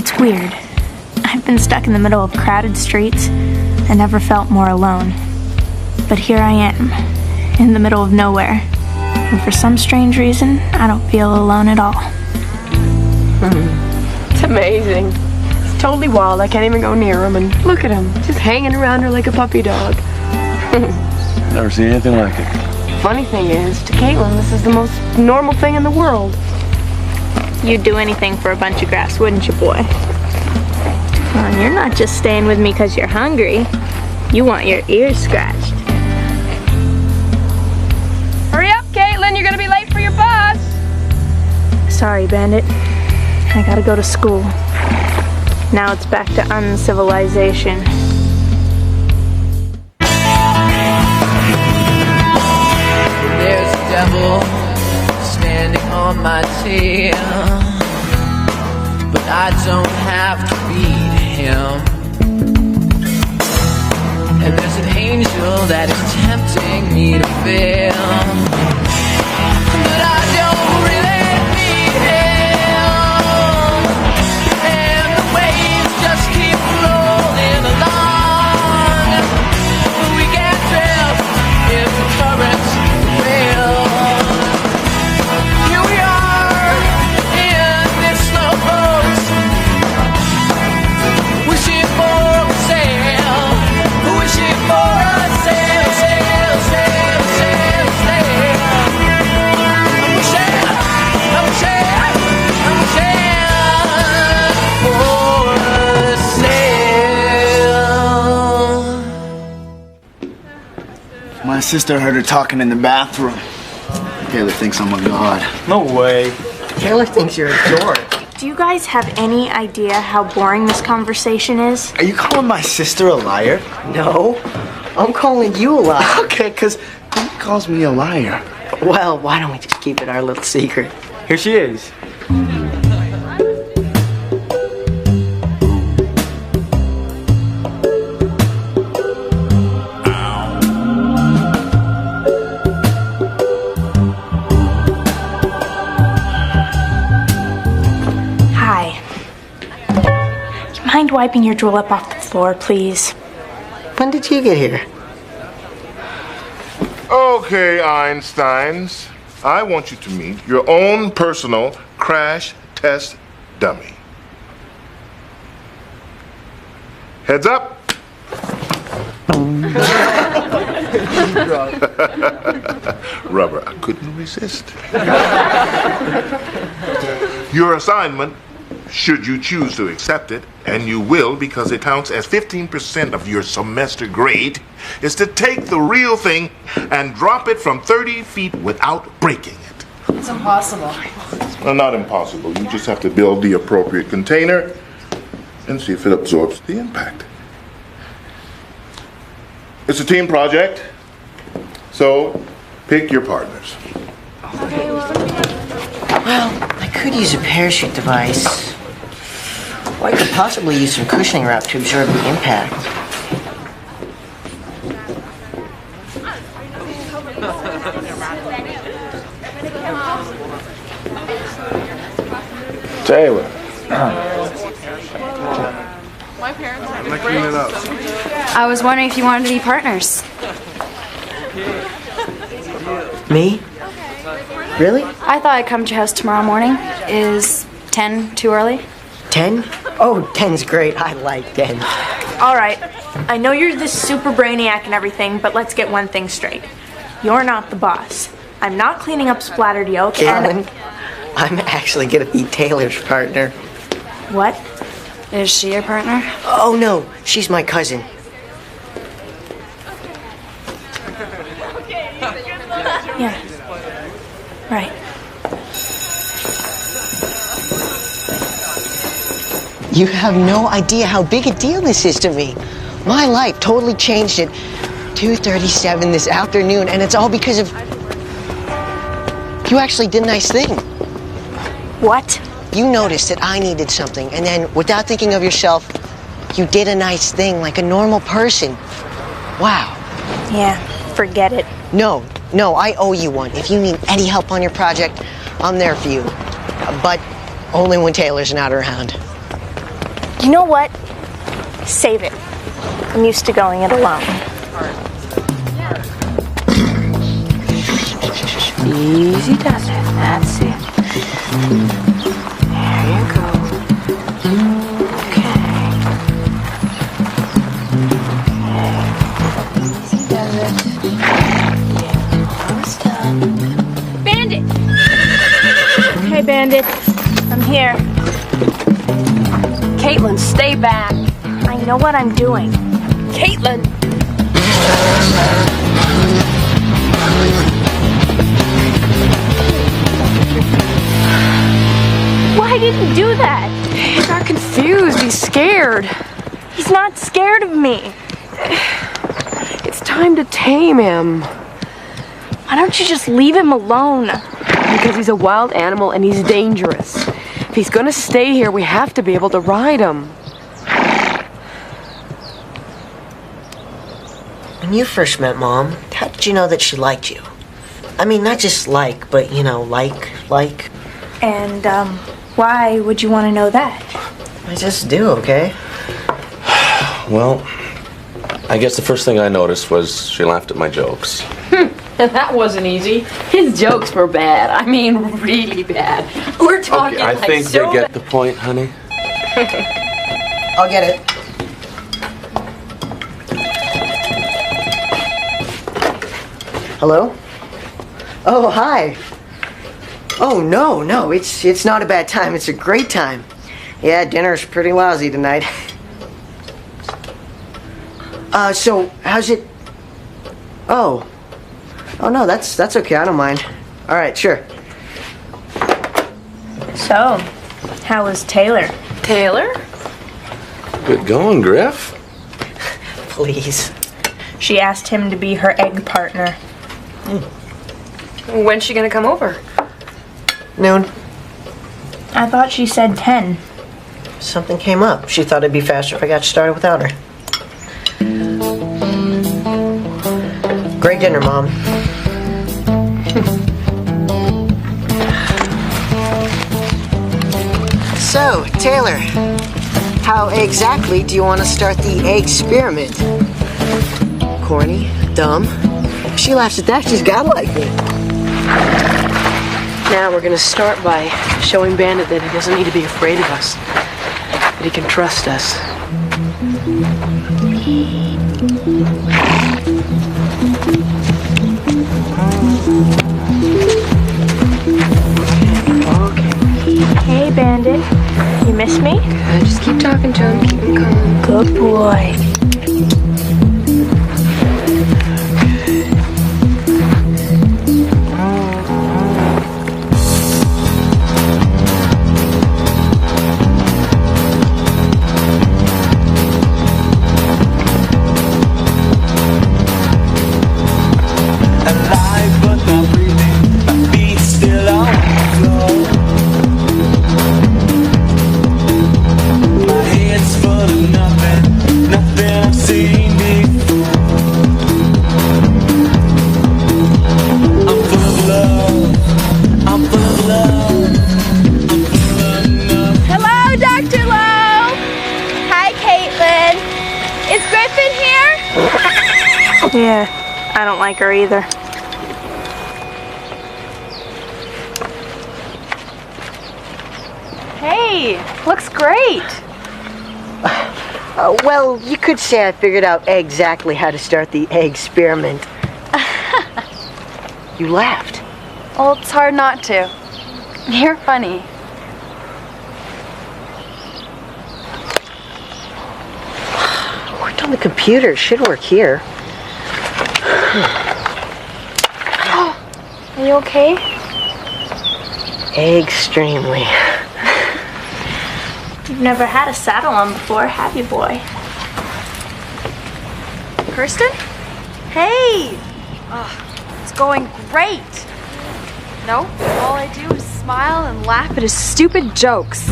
It's weird. I've been stuck in the middle of crowded streets and never felt more alone. But here I am, in the middle of nowhere. And for some strange reason, I don't feel alone at all. It's amazing. It's totally wild. I can't even go near him. And look at him, just hanging around her like a puppy dog. Never seen anything like it. Funny thing is, to Caitlin, this is the most normal thing in the world. You'd do anything for a bunch of grass, wouldn't you, boy? Well, you're not just staying with me because you're hungry. You want your ears scratched. Hurry up, Caitlin. You're going to be late for your bus. Sorry, Bandit. I gotta go to school. Now it's back to uncivilization. There's a devil standing on my tail, but I don't have to beat him. And there's an angel that is tempting me to fail, but I don't really need him. And the waves just keep rolling along. We get drift if the currents fail. Here we are in this slow boat, wishing for a sail, wishing for a sail, sail, sail, sail, sail. I'm wishing for a sail. My sister heard her talking in the bathroom. Taylor thinks I'm a god. No way. Taylor thinks you're a dork. Do you guys have any idea how boring this conversation is? Are you calling my sister a liar? No, I'm calling you a liar. Okay, because he calls me a liar. Well, why don't we just keep it our little secret? Here she is. Hi. You mind wiping your drool up off the floor, please? When did you get here? Okay, Einsteins. I want you to meet your own personal crash test dummy. Heads up. Rubber, I couldn't resist. Your assignment, should you choose to accept it, and you will because it counts as 15% of your semester grade, is to take the real thing and drop it from 30 feet without breaking it. It's impossible. Well, not impossible. You just have to build the appropriate container and see if it absorbs the impact. It's a team project, so pick your partners. Well, I could use a parachute device. Or I could possibly use some cushioning wrap to absorb the impact. Taylor. I was wondering if you wanted to be partners. Me? Really? I thought I'd come to your house tomorrow morning. Is 10 too early? 10? Oh, 10's great. I like 10. All right. I know you're this super brainiac and everything, but let's get one thing straight. You're not the boss. I'm not cleaning up splattered yolk, Caitlin, I'm actually gonna be Taylor's partner. What? Is she your partner? Oh no, she's my cousin. Yeah. Right. You have no idea how big a deal this is to me. My life totally changed at 2:37 this afternoon, and it's all because of... You actually did a nice thing. What? You noticed that I needed something, and then, without thinking of yourself, you did a nice thing like a normal person. Wow. Yeah, forget it. No, I owe you one. If you need any help on your project, I'm there for you. But only when Taylor's not around. You know what? Save it. I'm used to going it alone. Easy does it. That's it. There you go. Okay. Easy does it. Almost done. Bandit! Hey, Bandit. I'm here. Caitlin, stay back. I know what I'm doing. Caitlin! Why did he do that? He got confused. He's scared. He's not scared of me. It's time to tame him. Why don't you just leave him alone? Because he's a wild animal and he's dangerous. If he's gonna stay here, we have to be able to ride him. When you first met Mom, how did you know that she liked you? I mean, not just like, but, you know, like. And, why would you want to know that? I just do, okay? Well, I guess the first thing I noticed was she laughed at my jokes. That wasn't easy. His jokes were bad. I mean, really bad. We're talking Okay, I like think so they get the point, honey. I'll get it. Hello? Oh, hi. Oh, no, it's not a bad time. It's a great time. Yeah, dinner's pretty lousy tonight. So, how's it... Oh, no, that's okay. I don't mind. All right, sure. So, how was Taylor? Taylor? Good going, Griff. Please. She asked him to be her egg partner. When's she gonna come over? Noon. I thought she said 10. Something came up. She thought it'd be faster if I got started without her. Great dinner, Mom. So, Taylor, how exactly do you want to start the egg experiment? Corny? Dumb? If she laughs at that, she's gotta like me. Now we're gonna start by showing Bandit that he doesn't need to be afraid of us. That he can trust us. Hey, Bandit. You miss me? Just keep talking to him, keep him calm. Good boy. Alive but not breathing, my feet still on the floor. My head's full of nothing I've seen before. I'm full of love, I'm full of love, I'm full of nothing. Hello, Dr. Lowe. Hi, Caitlin. Is Griffin here? Yeah, I don't like her either. Hey, looks great. Well, you could say I figured out exactly how to start the egg experiment. You laughed. Well, it's hard not to. You're funny. Worked on the computer. Should work here. Are you okay? Extremely. You've never had a saddle on before, have you, boy? Kirsten? Hey! Oh, it's going great. No, all I do is smile and laugh at his stupid jokes.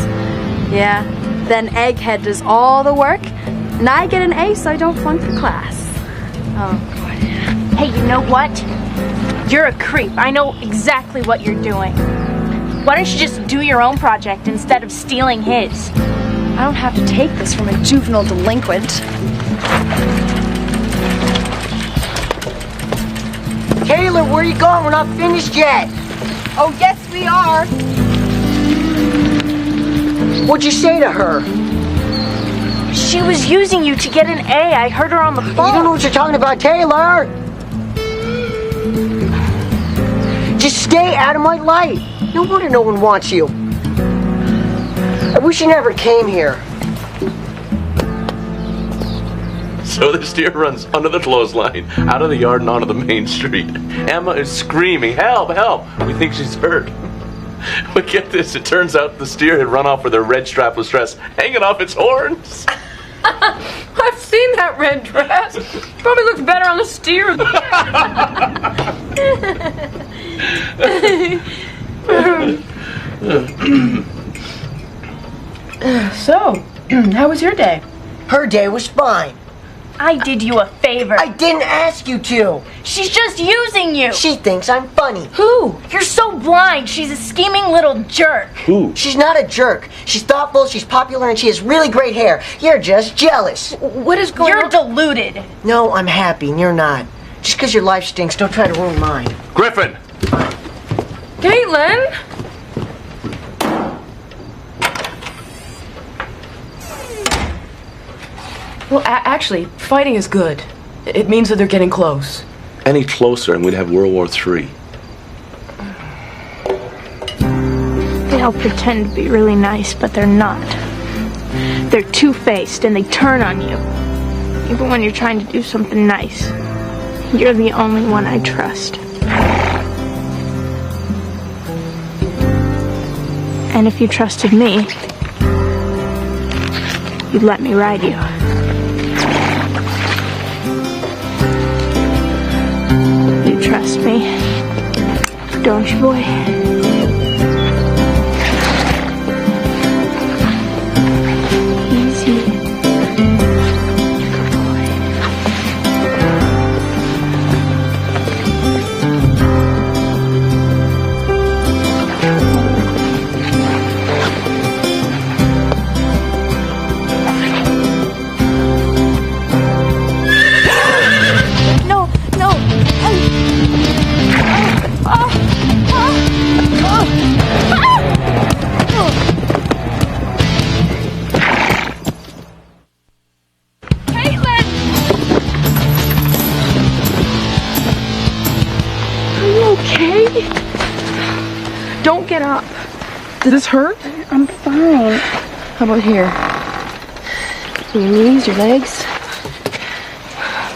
Yeah, then Egghead does all the work, and I get an A so I don't flunk for class. Oh, God. Hey, you know what? You're a creep. I know exactly what you're doing. Why don't you just do your own project instead of stealing his? I don't have to take this from a juvenile delinquent. Taylor, where are you going? We're not finished yet. Oh, yes, we are. What'd you say to her? She was using you to get an A. I heard her on the phone. You don't know what you're talking about, Taylor. Just stay out of my light. No wonder no one wants you. I wish you never came here. So the steer runs under the clothesline, out of the yard and onto the main street. Emma is screaming, help, help! We think she's hurt. But get this, it turns out the steer had run off with her red strapless dress hanging off its horns. I've seen that red dress. Probably looks better on the steer. So, how was your day? Her day was fine. I did you a favor. I didn't ask you to. She's just using you. She thinks I'm funny. Who? You're so blind. She's a scheming little jerk. Who? She's not a jerk. She's thoughtful, she's popular, and she has really great hair. You're just jealous. What is going You're on? deluded. No, I'm happy, and you're not. Just because your life stinks, don't try to ruin mine. Griffin! Caitlin? Well, actually, fighting is good. It means that they're getting close. Any closer and we'd have World War III. They all pretend to be really nice, but they're not. They're two-faced and they turn on you. Even when you're trying to do something nice. You're the only one I trust. And if you trusted me, you'd let me ride you. You trust me, don't you, boy? Easy. Don't get up. Did this hurt? I'm fine. How about here? Your knees, your legs?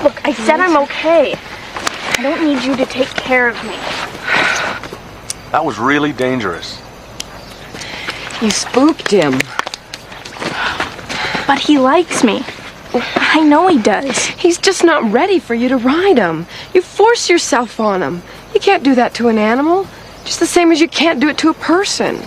Look, I said I'm okay. I don't need you to take care of me. That was really dangerous. You spooked him. But he likes me. I know he does. He's just not ready for you to ride him. You force yourself on him. You can't do that to an animal. Just the same as you can't do it to a person.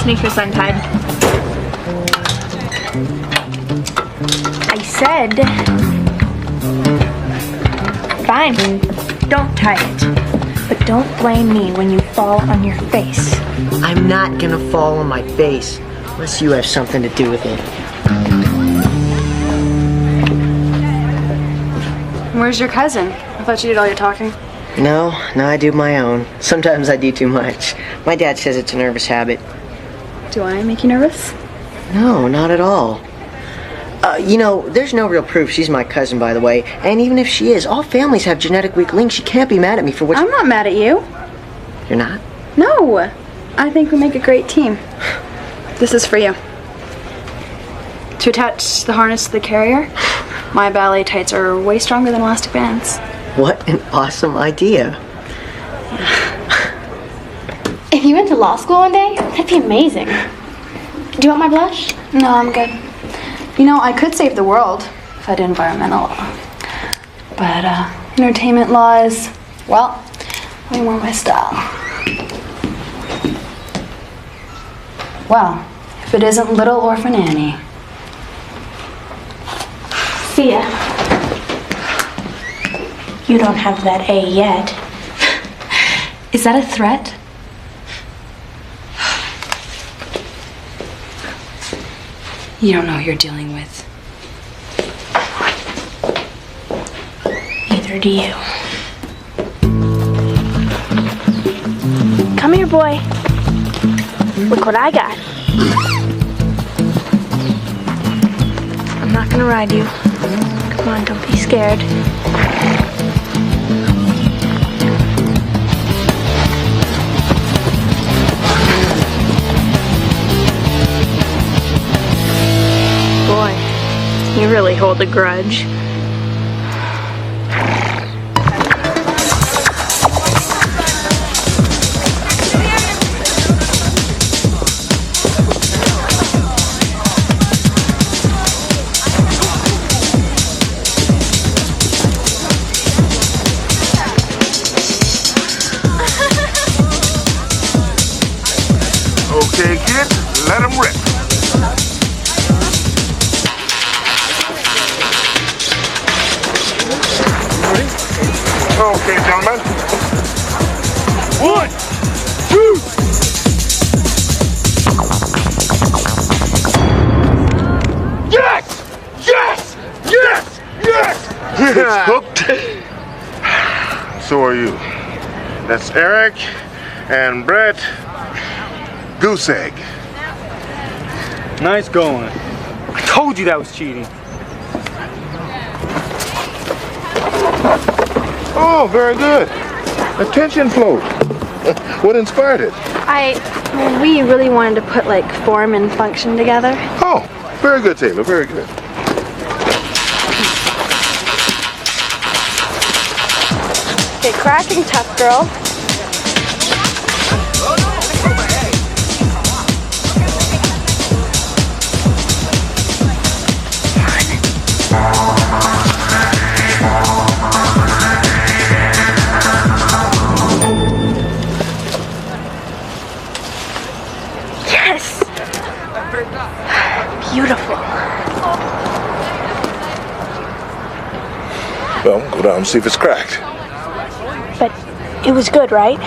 Sneakers untied. I said, fine, don't tie it. But don't blame me when you fall on your face. I'm not gonna fall on my face unless you have something to do with it. Where's your cousin? I thought you did all your talking. No, I do my own. Sometimes I do too much. My dad says it's a nervous habit. Do I make you nervous? No, not at all. You know, there's no real proof she's my cousin, by the way. And even if she is, all families have genetic weak links. She can't be mad at me for what... I'm not mad at you. You're not? No. I think we make a great team. This is for you. To attach the harness to the carrier, my ballet tights are way stronger than elastic bands. What an awesome idea. If you went to law school one day, that'd be amazing. Do you want my blush? No, I'm good. You know, I could save the world. fed environmental law. But entertainment law is, well, way more my style. Well, if it isn't Little Orphan Annie. See ya. You don't have that A yet. Is that a threat? You don't know who you're dealing with. Neither do you. Come here, boy. Look what I got. I'm not gonna ride you. Come on, don't be scared. Boy, you really hold a grudge. Okay, kids, let them rip. Okay, gentlemen. 1, 2. Yes! Yes! Yes! Yes! It's hooked. So are you. That's Eric and Brett. Goose egg. Nice going. I told you that was cheating. Oh, very good. Attention float. What inspired it? We really wanted to put like form and function together. Oh, very good, Taylor. Very good. Okay, cracking, tough girl. Yes! Beautiful. Well, go down and see if it's cracked. But it was good, right?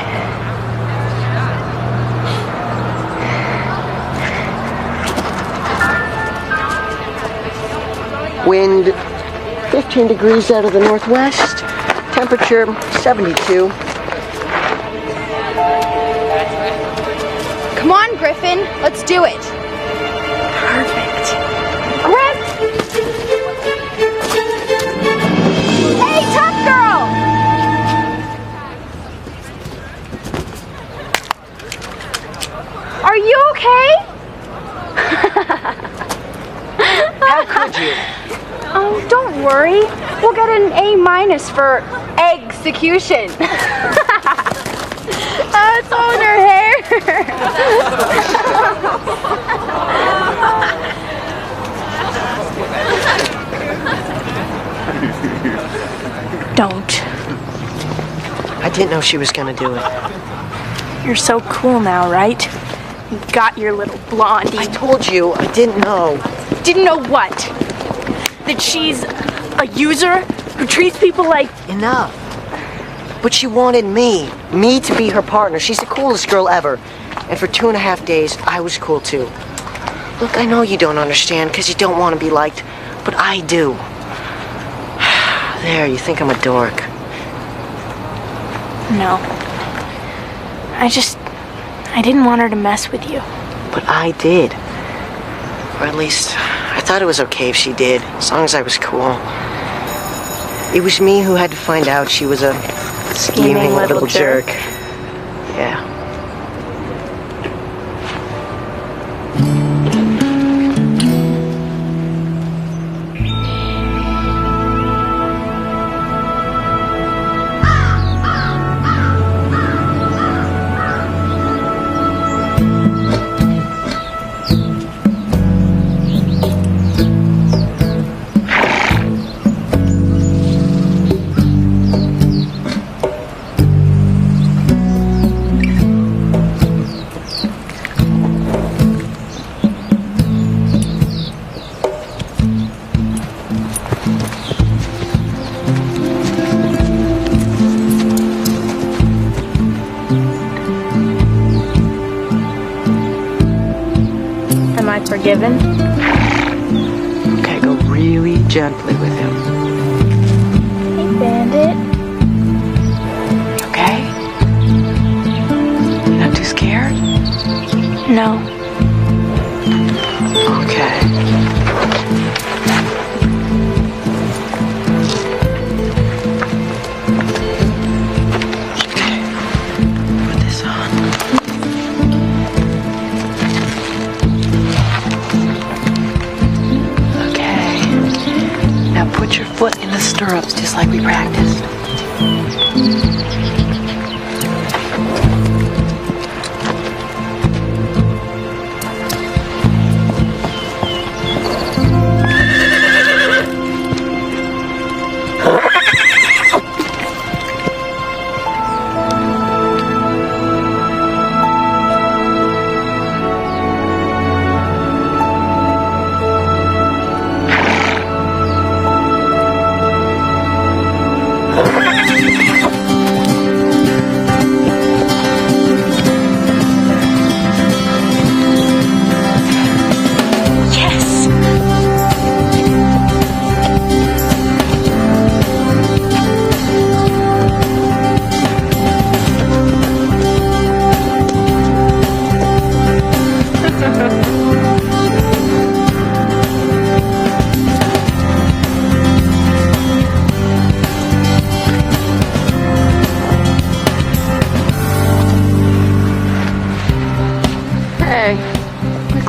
Wind 15 degrees out of the northwest. Temperature 72. Come on, Griffin, let's do it. Perfect. Griff! Hey, tough girl! Are you okay? How could you? Oh, don't worry. We'll get an A- for execution. It's on her hair. Don't. I didn't know she was gonna do it. You're so cool now, right? You got your little blondie. I told you, I didn't know. Didn't know what? That she's a user who treats people like... Enough. But she wanted me to be her partner. She's the coolest girl ever. And for 2.5 days, I was cool too. Look, I know you don't understand because you don't want to be liked, but I do. There, you think I'm a dork. No. I didn't want her to mess with you. But I did. Or at least, I thought it was okay if she did, as long as I was cool. It was me who had to find out she was a scheming little jerk. Yeah. forgiven. Okay, go really gently with him. Hey, Bandit. Okay? You're not too scared? No. Okay. Put this on. Okay. Now put your foot in the stirrups just like we practiced.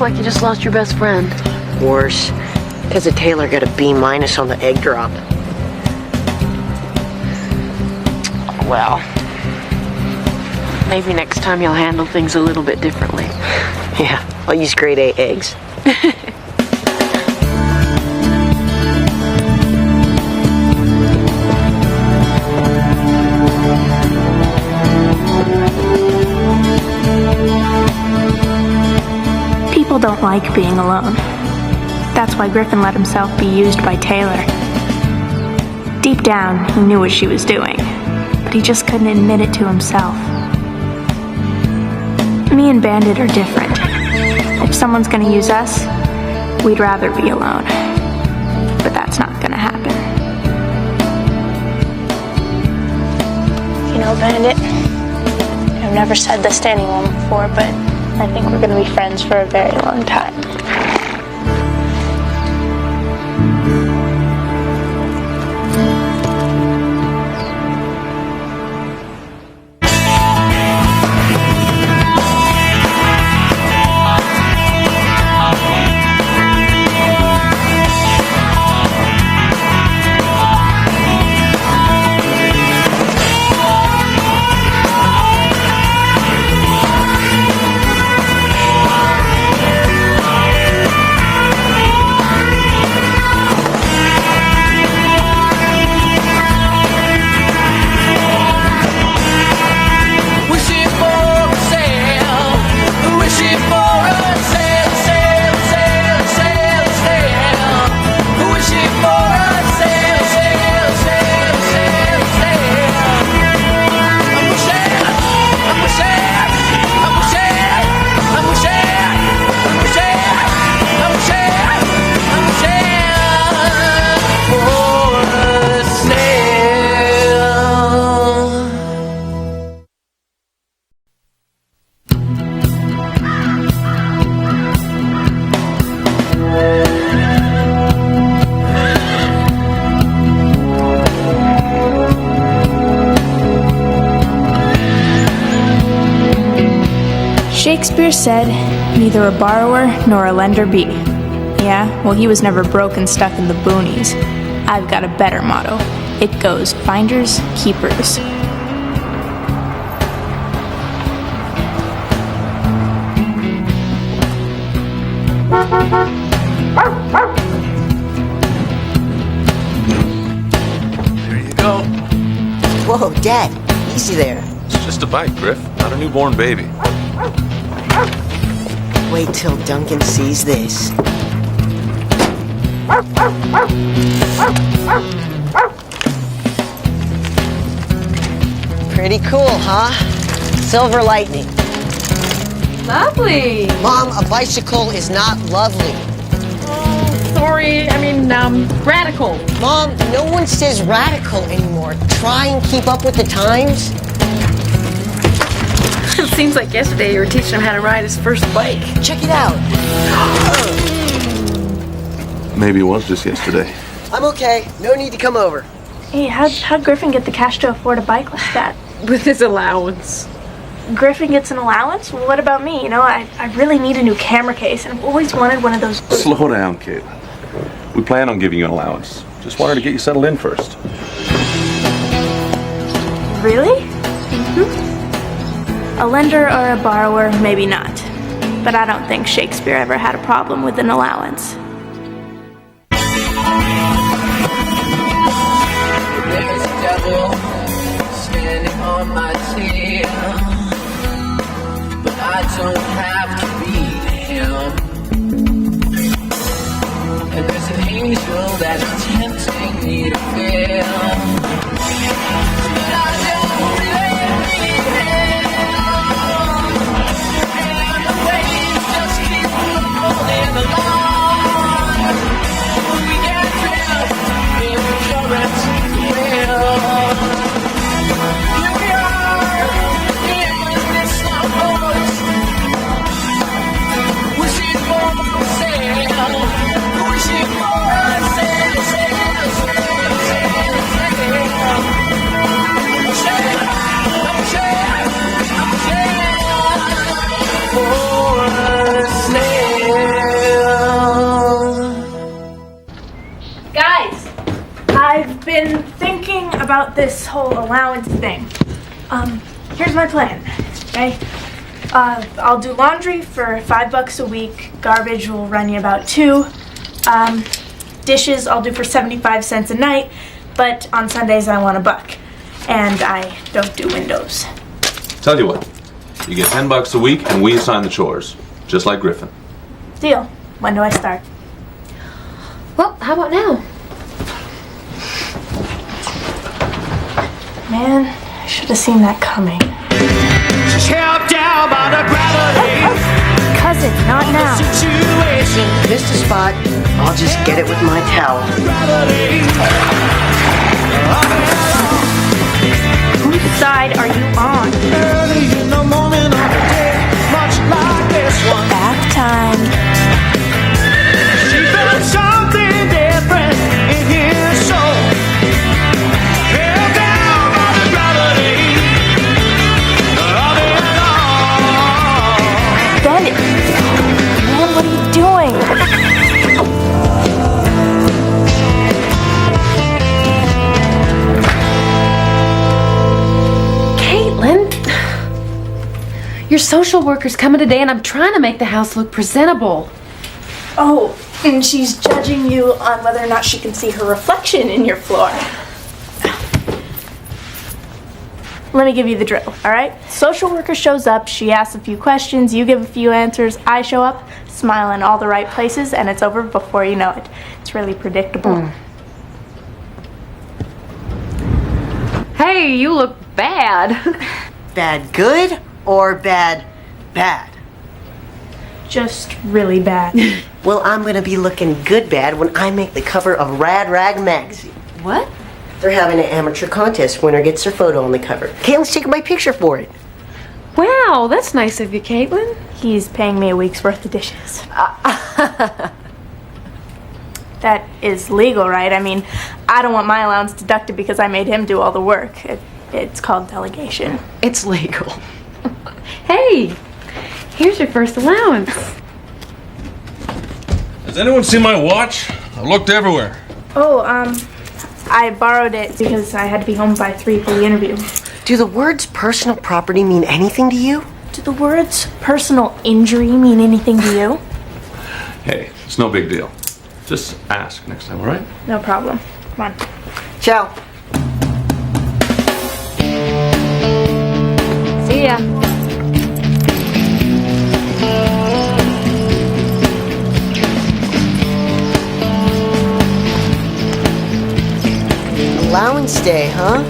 Like you just lost your best friend. Worse, because Taylor got a B- on the egg drop. Well, maybe next time you'll handle things a little bit differently. Yeah, I'll use grade A eggs. People don't like being alone. That's why Griffin let himself be used by Taylor. Deep down, he knew what she was doing, but he just couldn't admit it to himself. Me and Bandit are different. If someone's gonna use us, we'd rather be alone. But that's not gonna happen. You know, Bandit, I've never said this to anyone before, but I think we're gonna be friends for a very long time. Shakespeare said, neither a borrower nor a lender be. Yeah, well, he was never broke and stuck in the boonies. I've got a better motto. It goes, finders, keepers. There you go. Whoa, Dad, easy there. It's just a bite, Griff, not a newborn baby. Wait till Duncan sees this. Pretty cool, huh? Silver lightning. Lovely. Mom, a bicycle is not lovely. Sorry, radical. Mom, no one says radical anymore. Try and keep up with the times. It seems like yesterday you were teaching him how to ride his first bike. Check it out. Maybe it was just yesterday. I'm okay. No need to come over. Hey, how'd Griffin get the cash to afford a bike like that? With his allowance. Griffin gets an allowance? Well, what about me? You know, I really need a new camera case, and I've always wanted one of those. Slow down, kid. We plan on giving you an allowance. Just wanted to get you settled in first. Really? A lender or a borrower, maybe not. But I don't think Shakespeare ever had a problem with an allowance. There's a devil standing on my tail, but I don't have to beat him. And there's an angel that's tempting me to fail, but I don't really need him. And the waves just keep rolling along. We get drift in the current will. Here we are in this boat, wishing for a sail, wishing for a sail, sail, sail, sail, sail, sail, for a snail. Guys, I've been thinking about this whole allowance thing. Here's my plan, okay? I'll do laundry for $5 a week. Garbage will run you about $2. Dishes I'll do for 75 cents a night, but on Sundays I want $1. And I don't do windows. Tell you what, you get $10 a week and we assign the chores, just like Griffin. Deal. When do I start? Well, how about now? Man, I should have seen that coming. Held down by the gravity Cousin, not now. situation. Missed a spot. I'll just get it with my towel. Whose side are you on? Early in the moment of the day, much like this one. Bath time. She felt something different in his soul. Held down by the gravity of it all. Bennett! Man, what are you doing? Caitlin! Your social worker's coming today and I'm trying to make the house look presentable. Oh, and she's judging you on whether or not she can see her reflection in your floor. Let me give you the drill, all right? Social worker shows up, she asks a few questions, you give a few answers, I show up, smile in all the right places, and it's over before you know it. It's really predictable. Hey, you look bad. Bad good or bad bad? Just really bad. Well, I'm gonna be looking good bad when I make the cover of Rad Rag magazine. What? They're having an amateur contest. Winner gets their photo on the cover. Caitlin's taking my picture for it. Wow, that's nice of you, Caitlin. He's paying me a week's worth of dishes. That is legal, right? I mean, I don't want my allowance deducted because I made him do all the work. It's called delegation. It's legal. Hey, here's your first allowance. Has anyone seen my watch? I've looked everywhere. Oh, I borrowed it because I had to be home by 3 for the interview. Do the words personal property mean anything to you? Do the words personal injury mean anything to you? Hey, it's no big deal. Just ask next time, all right? No problem. Come on. Ciao. See ya. Allowance day, huh?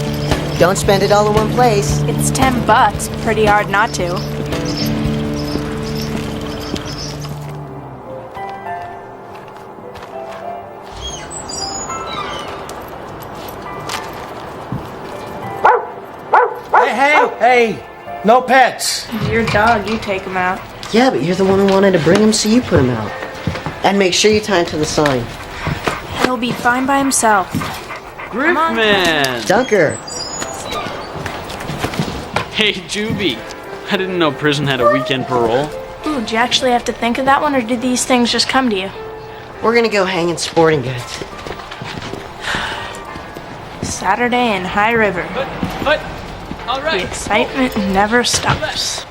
Don't spend it all in one place. It's $10. Pretty hard not to. Hey! No pets! It's your dog, you take him out. Yeah, but you're the one who wanted to bring him, so you put him out. And make sure you tie him to the sign. He'll be fine by himself. Griffman! Dunker! Hey, Juby. I didn't know prison had a weekend parole. Ooh, did you actually have to think of that one, or did these things just come to you? We're gonna go hang in sporting goods. Saturday in High River. All right. The excitement never stops.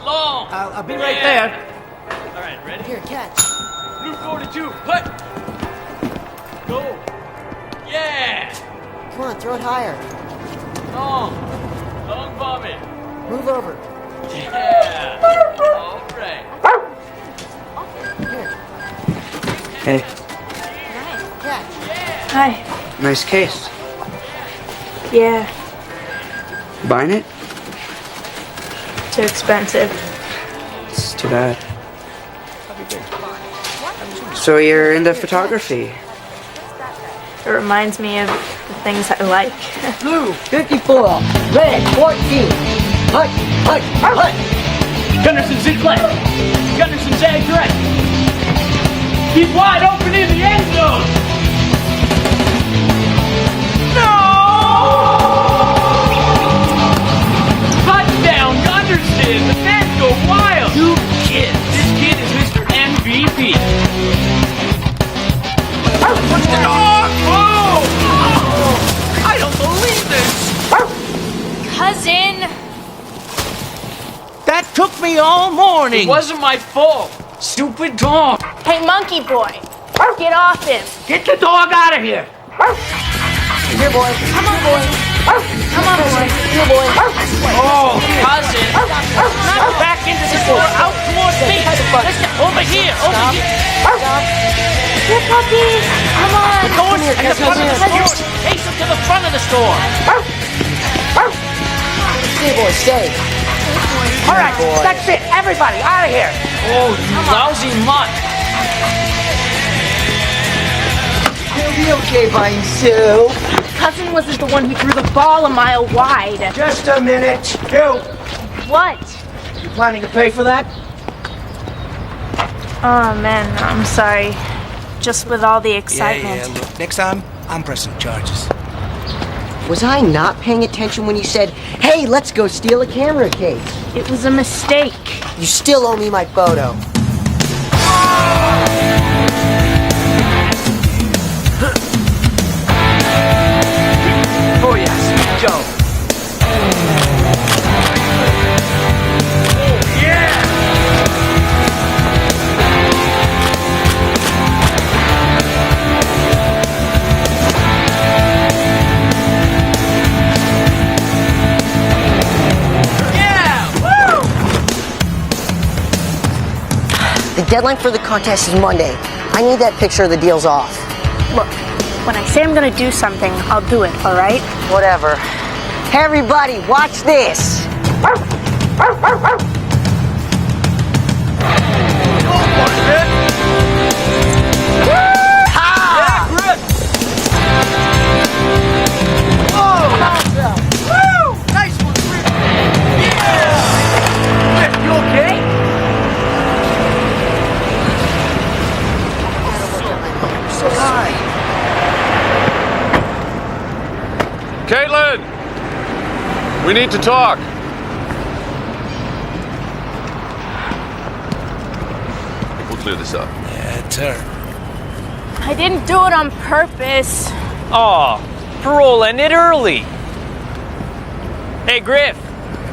Long. I'll be right there. All right, ready? Here, catch. Blue 42. Put. Go. Yeah. Come on, throw it higher. Long. Long vomit. Move over. Yeah. All right. Hey, Catch. Hi. nice case. Yeah, Buying it? too expensive. It's too bad. So you're into photography? It reminds me of the things I like. Blue, 54. Red, 14. Hut, hut, hut. Gunderson Sinclair. Gunderson Zag direct. He's wide open in the end zone. No! Touchdown, Gunderson. The fans go wild. You kid. This kid is Mr. MVP. What's the dog? Oh! I don't believe this. Cousin! That took me all morning! It wasn't my fault. Stupid dog. Hey, monkey boy! Get off him! Get the dog out of here! Here, boy. Come on, boy! Come on, boy! Here, boy. Oh, cousin. Not back into the store. Out towards me. Listen, over here. Over here. Here, puppy! Come on! Go in here. At the front of the store. Chase him to the front of the store. Here, boy, stay. All right, that's it. Everybody, out of here! Oh, you lousy mutt. He'll be okay by himself. Cousin was the one who threw the ball a mile wide. Just a minute. You, What? you planning to pay for that? Oh, man, I'm sorry. Just with all the excitement. Yeah, look, next time, I'm pressing charges. Was I not paying attention when you said, hey, let's go steal a camera case? It was a mistake. You still owe me my photo. Oh, yes, Joe. The deadline for the contest is Monday. I need that picture of the deals off. Look, when I say I'm gonna do something, I'll do it, all right? Whatever. Hey, everybody, watch this. Nice one, Rick. Yeah! Rick, you okay? So high. Caitlin! We need to talk. We'll clear this up. Yeah, it's her. I didn't do it on purpose. Aw, parole ended early. Hey, Griff,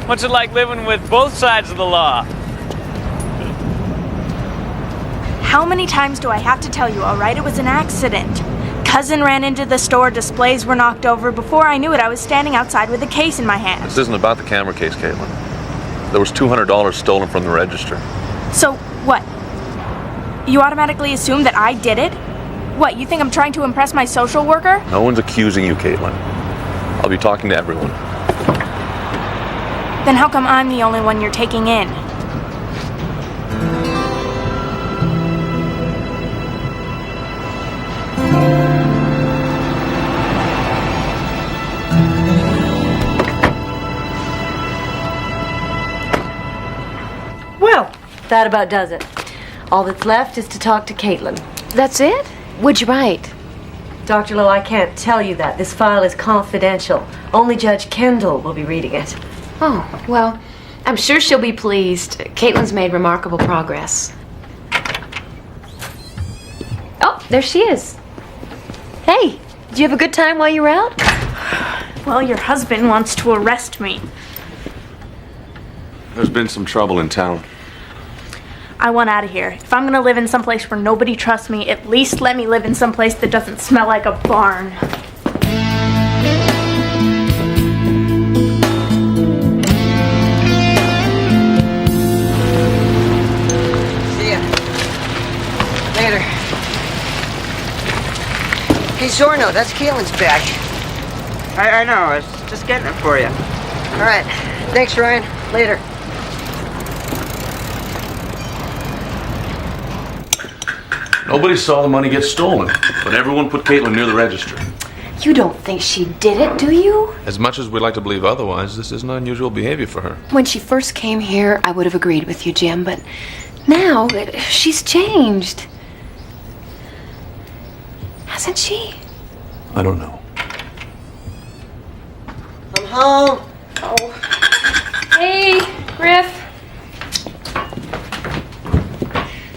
what's it like living with both sides of the law? How many times do I have to tell you, all right? It was an accident. Cousin ran into the store, displays were knocked over. Before I knew it, I was standing outside with a case in my hand. This isn't about the camera case, Caitlin. There was $200 stolen from the register. So, what? You automatically assume that I did it? What, you think I'm trying to impress my social worker? No one's accusing you, Caitlin. I'll be talking to everyone. Then how come I'm the only one you're taking in? that about does it. All that's left is to talk to Caitlin. That's it? What'd you write? Dr. Lowe, I can't tell you that. This file is confidential. Only Judge Kendall will be reading it. Oh, well, I'm sure she'll be pleased. Caitlin's made remarkable progress. Oh, there she is. Hey, did you have a good time while you were out? Well, your husband wants to arrest me. There's been some trouble in town. I want out of here. If I'm gonna live in some place where nobody trusts me, at least let me live in some place that doesn't smell like a barn. See ya. Later. Hey, Zorno, that's Caitlin's bag. I know. I was just getting it for you. All right. Thanks, Ryan. Later. Nobody saw the money get stolen, but everyone put Caitlin near the register. You don't think she did it, do you? As much as we'd like to believe otherwise, this isn't unusual behavior for her. When she first came here, I would have agreed with you, Jim, but now she's changed. Hasn't she? I don't know. I'm home. Hey, Griff.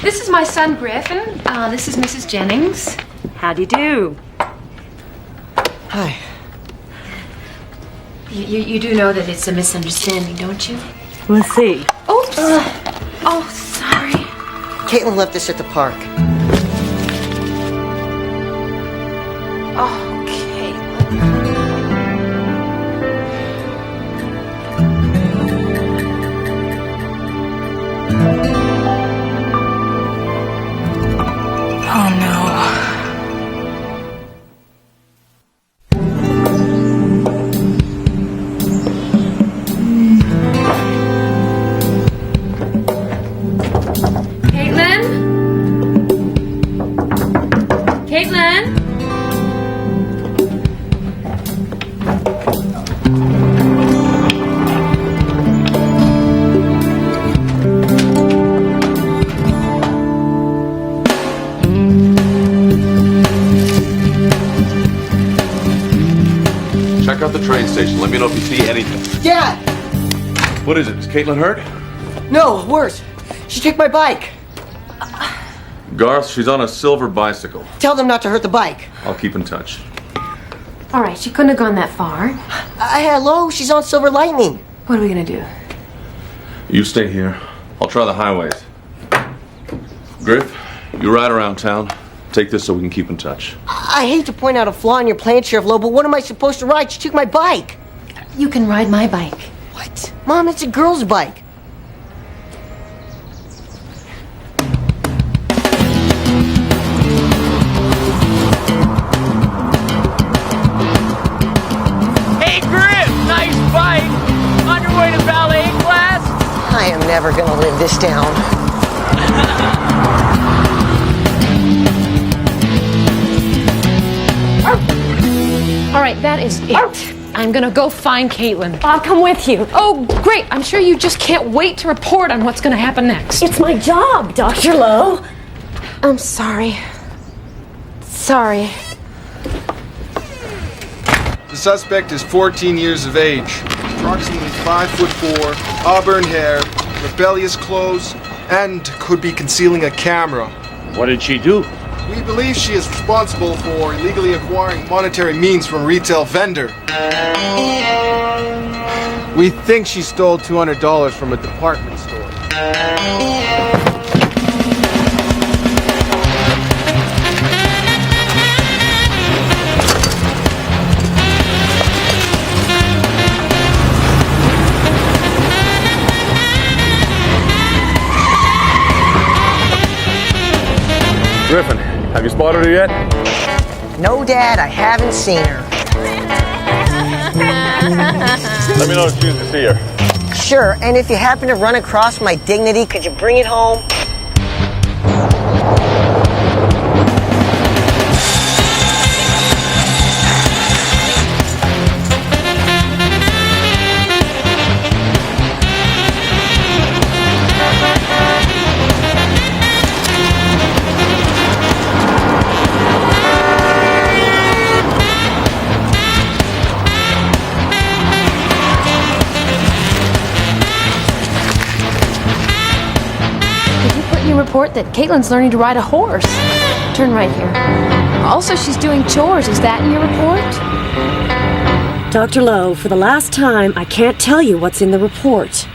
This is my son, Griffin. This is Mrs. Jennings. How do you do? Hi. You do know that it's a misunderstanding, don't you? Let's see. Oops. Oh, sorry. Caitlin left us at the park. Oh, Caitlin. Oh no. Caitlin? Caitlin? Check out the train station. Let me know if you see anything. Dad! What is it? Is Caitlin hurt? No, worse. She took my bike. Garth, she's on a silver bicycle. Tell them not to hurt the bike. I'll keep in touch. All right, she couldn't have gone that far. Hello, she's on Silver Lightning. What are we gonna do? You stay here. I'll try the highways. Griff, you ride around town. Take this so we can keep in touch. I hate to point out a flaw in your plan, Sheriff Lowe, but what am I supposed to ride? She took my bike. You can ride my bike. What? Mom, it's a girl's bike. Hey, Griff! Nice bike! On your way to ballet class? I am never gonna live this down. All right, that is it. I'm gonna go find Caitlin. I'll come with you. Oh, great. I'm sure you just can't wait to report on what's gonna happen next. It's my job, Dr. Lowe. I'm sorry. Sorry. The suspect is 14 years of age, approximately 5'4", auburn hair, rebellious clothes, and could be concealing a camera. What did she do? We believe she is responsible for illegally acquiring monetary means from a retail vendor. We think she stole $200 from a department store. Griffin, have you spotted her yet? No, Dad, I haven't seen her. Let me know if you see her. Sure, and if you happen to run across my dignity, could you bring it home? report that Caitlin's learning to ride a horse. Turn right here. Also, she's doing chores. Is that in your report? Dr. Lowe, for the last time, I can't tell you what's in the report.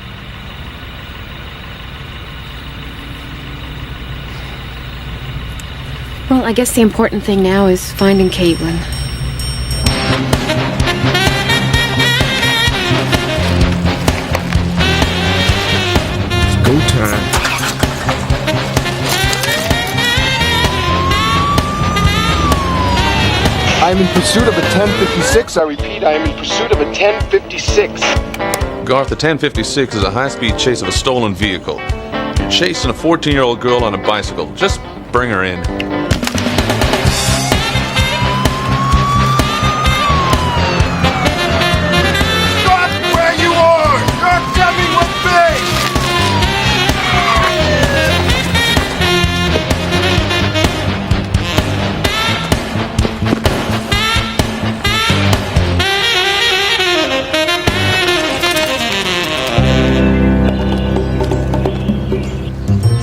Well, I guess the important thing now is finding Caitlin. It's go time. I am in pursuit of a 1056. I repeat, I am in pursuit of a 1056. Garth, the 1056 is a high-speed chase of a stolen vehicle. You're chasing a 14-year-old girl on a bicycle. Just bring her in. Stop where you are! Your dummy will pay!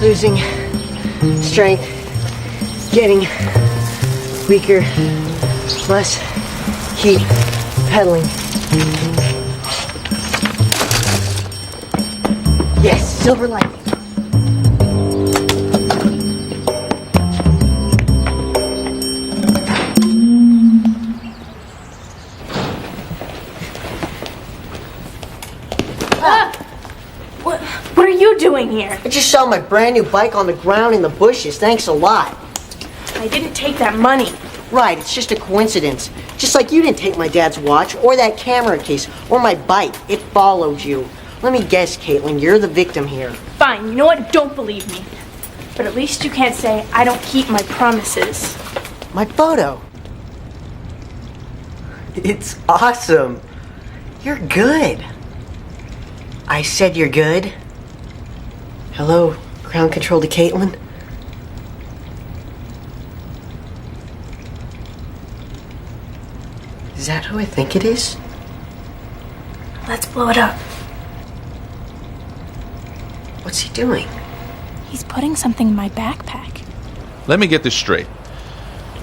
Losing strength, getting weaker, must keep pedaling. Yes, silver lining. What are you doing here? I just saw my brand new bike on the ground in the bushes. Thanks a lot. I didn't take that money. Right, it's just a coincidence. Just like you didn't take my dad's watch, or that camera case, or my bike. It followed you. Let me guess, Caitlin, you're the victim here. Fine, you know what? Don't believe me. But at least you can't say I don't keep my promises. My photo. It's awesome. You're good. I said you're good. Hello, ground control to Caitlin. Is that who I think it is? Let's blow it up. What's he doing? He's putting something in my backpack. Let me get this straight.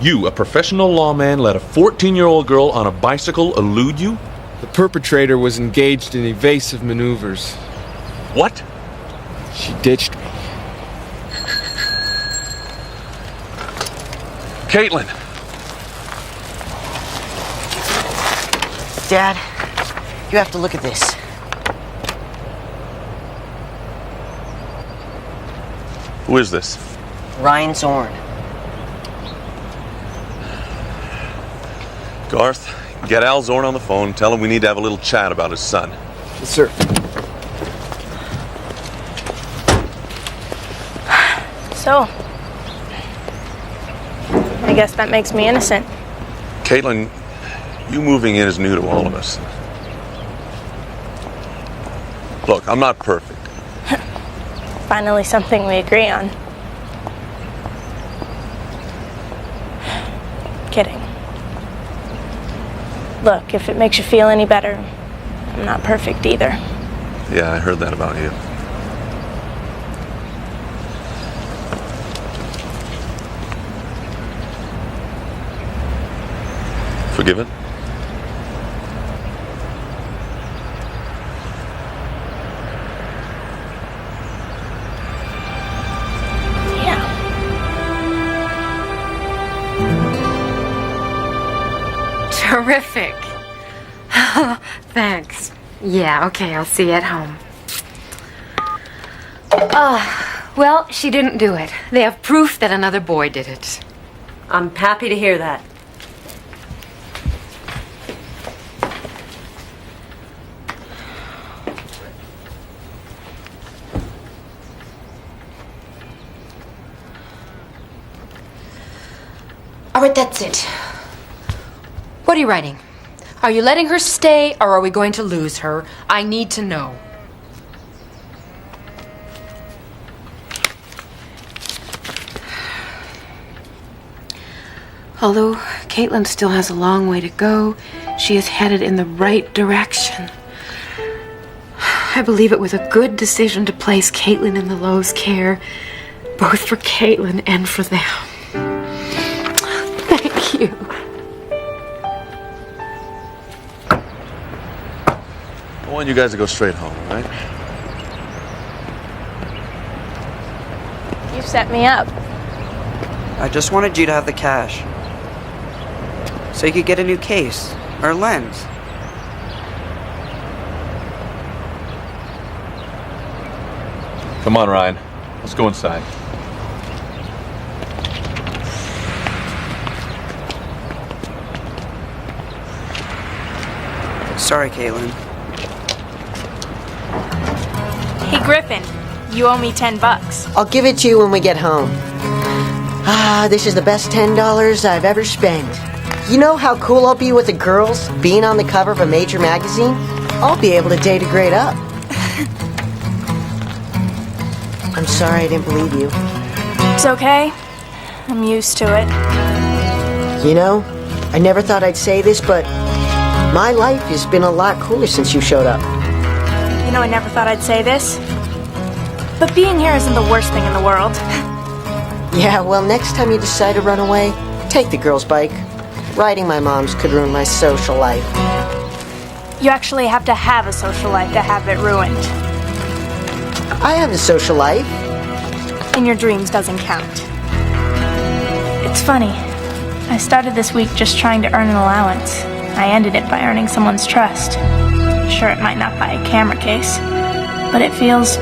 You, a professional lawman, let a 14-year-old girl on a bicycle elude you? The perpetrator was engaged in evasive maneuvers. What? She ditched me. Caitlin! Dad, you have to look at this. Who is this? Ryan Zorn. Garth, get Al Zorn on the phone. Tell him we need to have a little chat about his son. Yes, sir. So, I guess that makes me innocent. Caitlin, you moving in is new to all of us. Look, I'm not perfect. Finally something we agree on. Kidding. Look, if it makes you feel any better, I'm not perfect either. Yeah, I heard that about you. Forgiven? Terrific. Thanks. Yeah, okay, I'll see you at home. Well, she didn't do it. They have proof that another boy did it. I'm happy to hear that. All right, that's it. What are you writing? Are you letting her stay, or are we going to lose her? I need to know. Although Caitlin still has a long way to go, she is headed in the right direction. I believe it was a good decision to place Caitlin in the Lowe's care, both for Caitlin and for them. Thank you. I want you guys to go straight home, all right? You set me up. I just wanted you to have the cash. So you could get a new case or lens. Come on, Ryan. Let's go inside. Sorry, Caitlin. Hey, Griffin, you owe me $10. I'll give it to you when we get home. Ah, this is the best $10 I've ever spent. You know how cool I'll be with the girls being on the cover of a major magazine? I'll be able to date a grade up. I'm sorry I didn't believe you. It's okay. I'm used to it. You know, I never thought I'd say this, but my life has been a lot cooler since you showed up. You know, I never thought I'd say this, but being here isn't the worst thing in the world. Yeah, well, next time you decide to run away, take the girl's bike. Riding my mom's could ruin my social life. You actually have to have a social life to have it ruined. I have a social life. And your dreams doesn't count. It's funny. I started this week just trying to earn an allowance. I ended it by earning someone's trust. Sure, it might not buy a camera case, but it feels...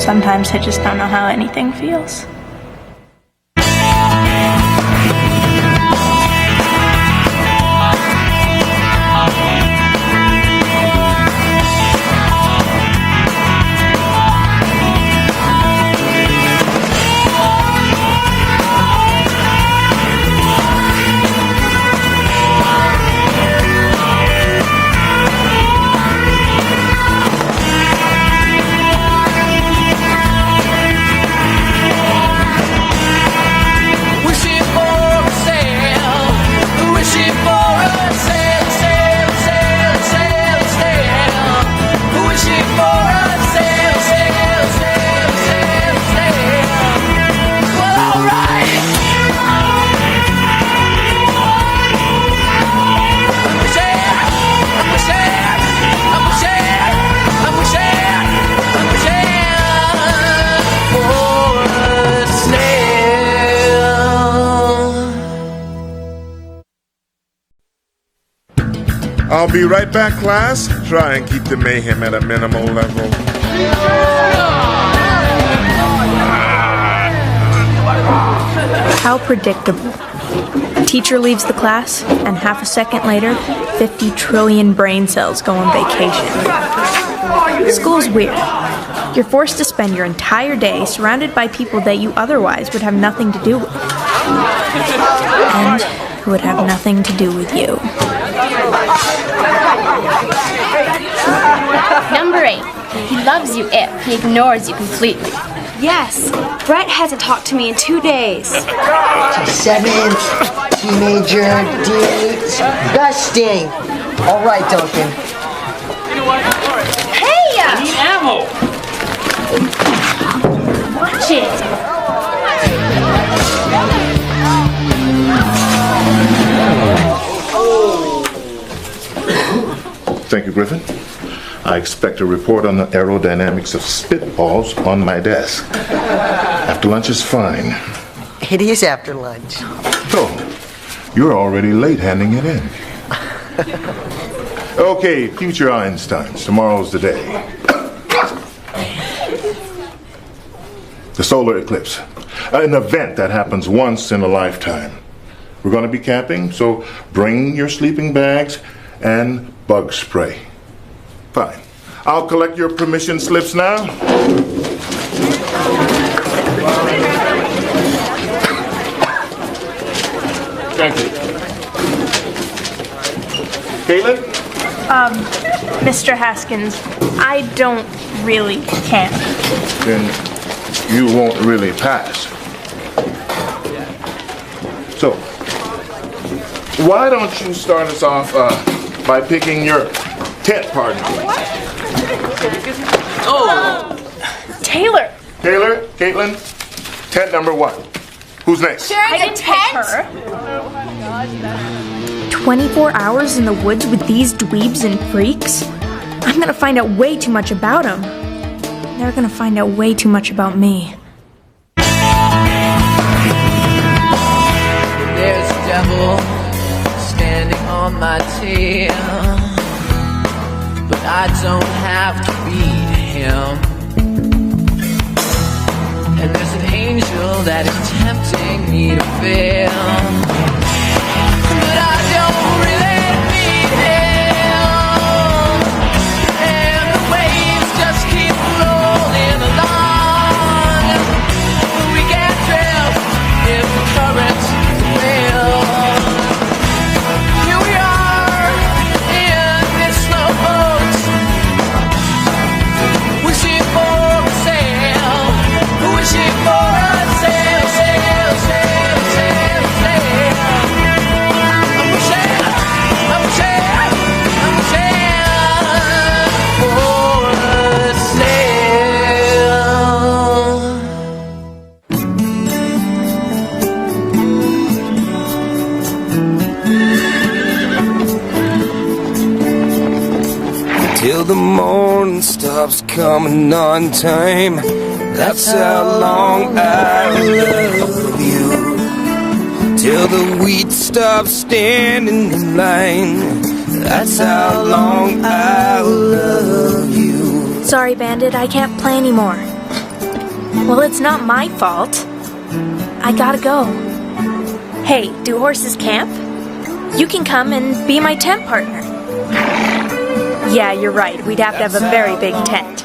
Sometimes I just don't know how anything feels. I'll be right back, class. Try and keep the mayhem at a minimal level. How predictable. Teacher leaves the class, and half a second later, 50 trillion brain cells go on vacation. School's weird. You're forced to spend your entire day surrounded by people that you otherwise would have nothing to do with. And who would have nothing to do with you. Number 8. He loves you if he ignores you completely. Yes, Brett hasn't talked to me in 2 days. 7th teenager disgusting. All right, Duncan. Hey! I need ammo! Watch it. Thank you, Griffin. I expect a report on the aerodynamics of spitballs on my desk. After lunch is fine. It is after lunch. So, you're already late handing it in. Okay, future Einsteins. Tomorrow's the day. The solar eclipse. An event that happens once in a lifetime. We're going to be camping, so bring your sleeping bags and bug spray. Fine. I'll collect your permission slips now. Thank you. Caitlin? Mr. Haskins, I don't really camp. Then you won't really pass. So, why don't you start us off by picking your tent partner? Oh! Taylor, Taylor, Caitlin, tent number 1. Who's next? Sharing a tent? 24 hours in the woods with these dweebs and freaks? I'm gonna find out way too much about them. They're gonna find out way too much about me. There's a devil standing on my tail, but I don't have to beat him. And there's an angel that is tempting me to fail, but I don't really need him. And the waves just keep rolling along. We can't drift if the currents fail. Here we are in this slow boat, wishing for a sail, wishing for a sail, sail, sail, sail, sail. I'm wishing for a sail. Till the morning stops coming on time. That's how long I love you. Till the wheat stops standing in line. That's how long I love you. Sorry, Bandit, I can't play anymore. Well, it's not my fault. I gotta go. Hey, do horses camp? You can come and be my tent partner. Yeah, you're right. We'd have to have a very big tent.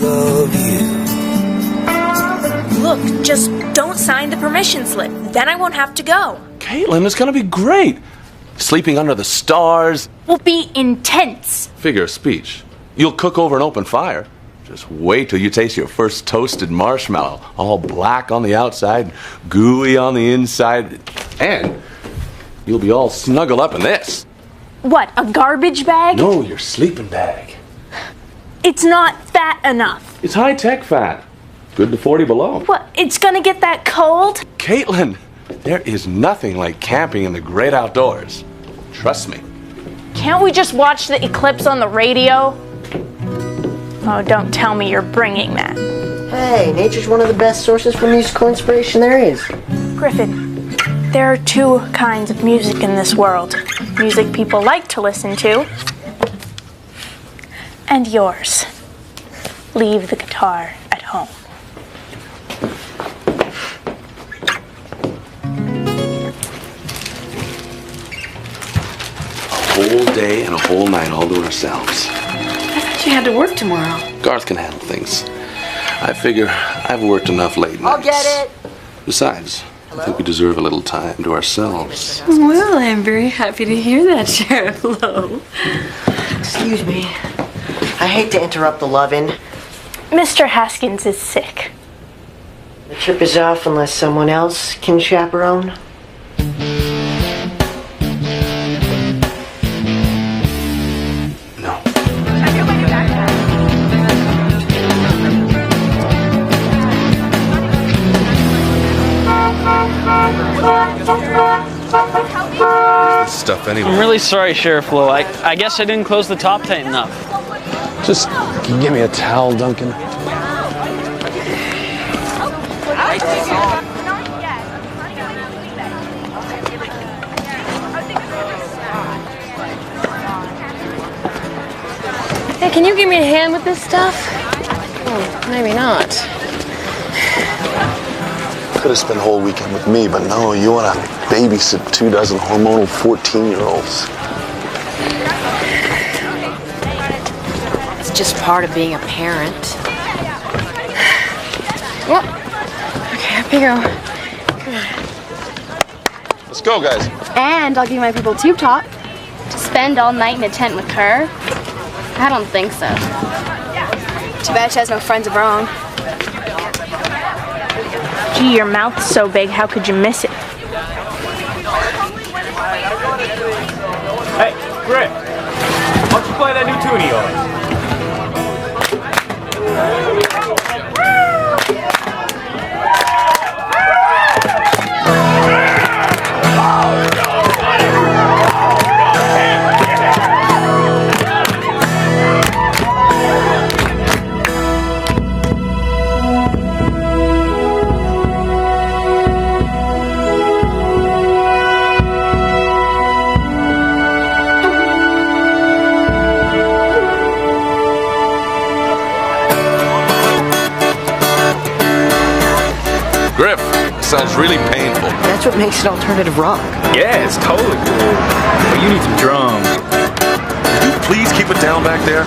Love you. Look, just don't sign the permission slip. Then I won't have to go. Caitlin, it's gonna be great. Sleeping under the stars. Will be intense. Figure of speech. You'll cook over an open fire. Just wait till you taste your first toasted marshmallow. All black on the outside, gooey on the inside. And you'll be all snuggled up in this. What, a garbage bag? No, your sleeping bag. It's not fat enough. It's high-tech fat. Good to 40 below. What, it's gonna get that cold? Caitlin, there is nothing like camping in the great outdoors. Trust me. Can't we just watch the eclipse on the radio? Oh, don't tell me you're bringing that. Hey, nature's one of the best sources for musical inspiration there is. Griffin, there are two kinds of music in this world. Music people like to listen to, and yours. Leave the guitar at home. A whole day and a whole night all to ourselves. I thought you had to work tomorrow. Garth can handle things. I figure I've worked enough late nights. I'll get it. Besides, I think we deserve a little time to ourselves. Well, I'm very happy to hear that, Sheriff Lowe. Excuse me. I hate to interrupt the lovin'. Mr. Haskins is sick. The trip is off unless someone else can chaperone. No. Where's this stuff anyway? I'm really sorry, Sheriff Lowe. I guess I didn't close the top tight enough. Just give me a towel, Duncan. Hey, can you give me a hand with this stuff? Oh, maybe not. Could have spent the whole weekend with me, but no, you want to babysit 2 dozen hormonal 14-year-olds. It's just part of being a parent. Well, okay, up you go. Let's go, guys. And I'll give my people tube top. To spend all night in a tent with her? I don't think so. Too bad she has no friends of her own. Gee, your mouth's so big, how could you miss it? Hey, Griff, why don't you play that new tune of yours? Griff, this sounds really painful. That's what makes it alternative rock. Yeah, it's totally cool. But you need some drums. Could you please keep it down back there?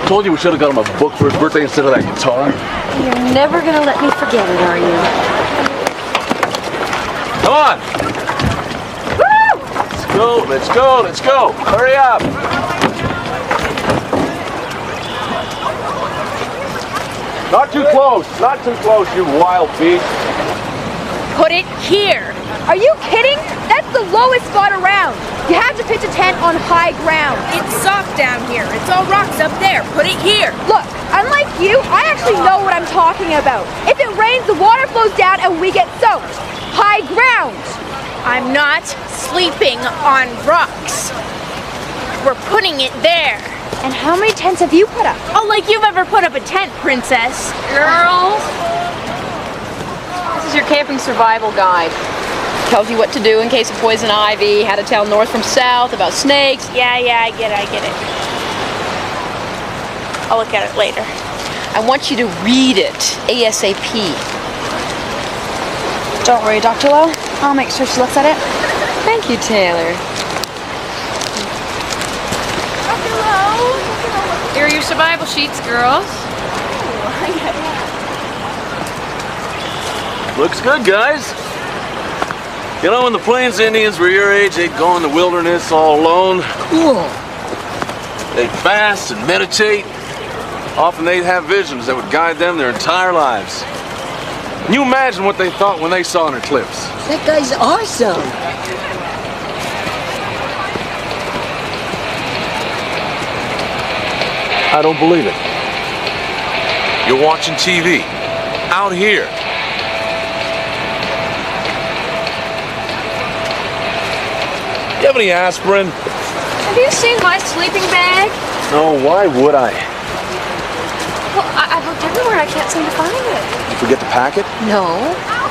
Told you we should have got him a book for his birthday instead of that guitar. You're never gonna let me forget it, are you? Come on! Woo! Let's go, let's go, let's go! Hurry up! Not too close, you wild beast. Put it here. Are you kidding? That's the lowest spot around. You have to pitch a tent on high ground. It's soft down here. It's all rocks up there. Put it here. Look, unlike you, I actually know what I'm talking about. If it rains, the water flows down and we get soaked. High ground. I'm not sleeping on rocks. We're putting it there. And how many tents have you put up? Oh, like you've ever put up a tent, princess. Girls, this is your camping survival guide. Tells you what to do in case of poison ivy, how to tell north from south, about snakes. Yeah, I get it. I'll look at it later. I want you to read it ASAP. Don't worry, Dr. Lowe. I'll make sure she looks at it. Thank you, Taylor. Dr. Lowe. Here are your survival sheets, girls. Looks good, guys. You know, when the Plains Indians were your age, they'd go in the wilderness all alone. Cool. They'd fast and meditate. Often they'd have visions that would guide them their entire lives. Can you imagine what they thought when they saw an eclipse? That guy's awesome. I don't believe it. You're watching TV. Out here. You have any aspirin? Have you seen my sleeping bag? No, why would I? Well, I've looked everywhere. I can't seem to find it. You forget to pack it? No.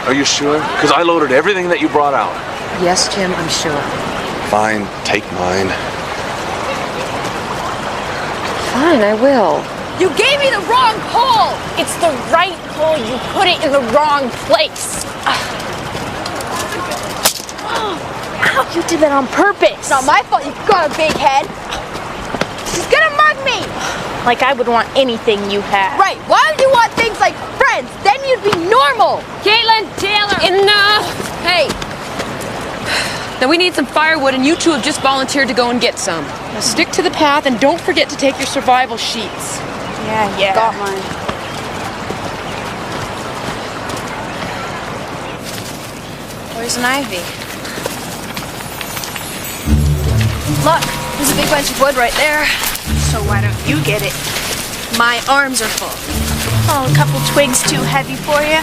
Are you sure? Because I loaded everything that you brought out. Yes, Jim, I'm sure. Fine, take mine. Fine, I will. You gave me the wrong hole. It's the right hole. You put it in the wrong place. Ow, you did that on purpose. It's not my fault you've got a big head. She's gonna mug me. Like I would want anything you have. Right, why would you want things like friends? Then you'd be normal. Caitlin, Taylor, enough! Hey. Now we need some firewood and you two have just volunteered to go and get some. Now stick to the path and don't forget to take your survival sheets. Yeah. Got mine. Poison ivy. Look, there's a big bunch of wood right there. So why don't you get it? My arms are full. Oh, a couple twigs too heavy for you?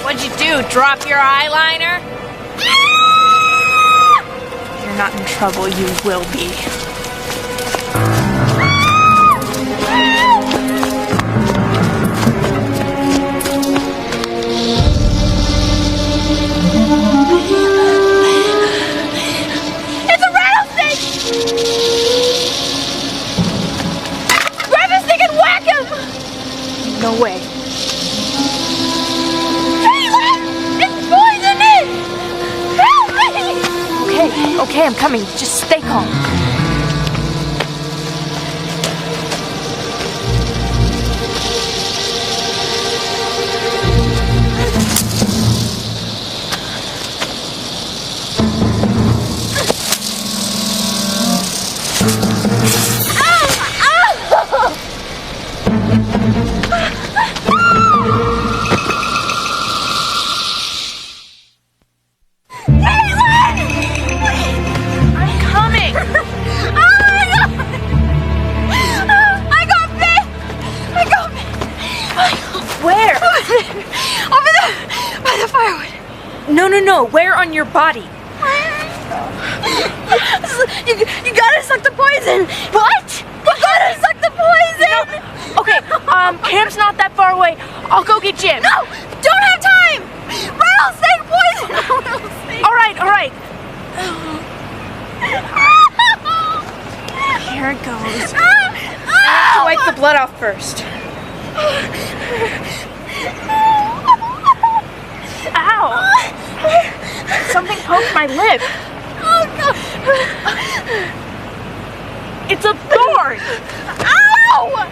What'd you do, drop your eyeliner? You're not in trouble, you will be. It's a rattlesnake! Grab this thing and whack him! No way. Caitlin! It's poisonous! Help me! Okay, I'm coming. Just stay calm. No. Where on your body? You gotta suck the poison. What? You gotta suck the poison. No. Okay, camp's not that far away. I'll go get Jim. No, don't have time. Rattlesnake poison. All right. Here it goes. I have to wipe the blood off first. Ow! Something poked my lip. Oh, God. It's a thorn! Ow!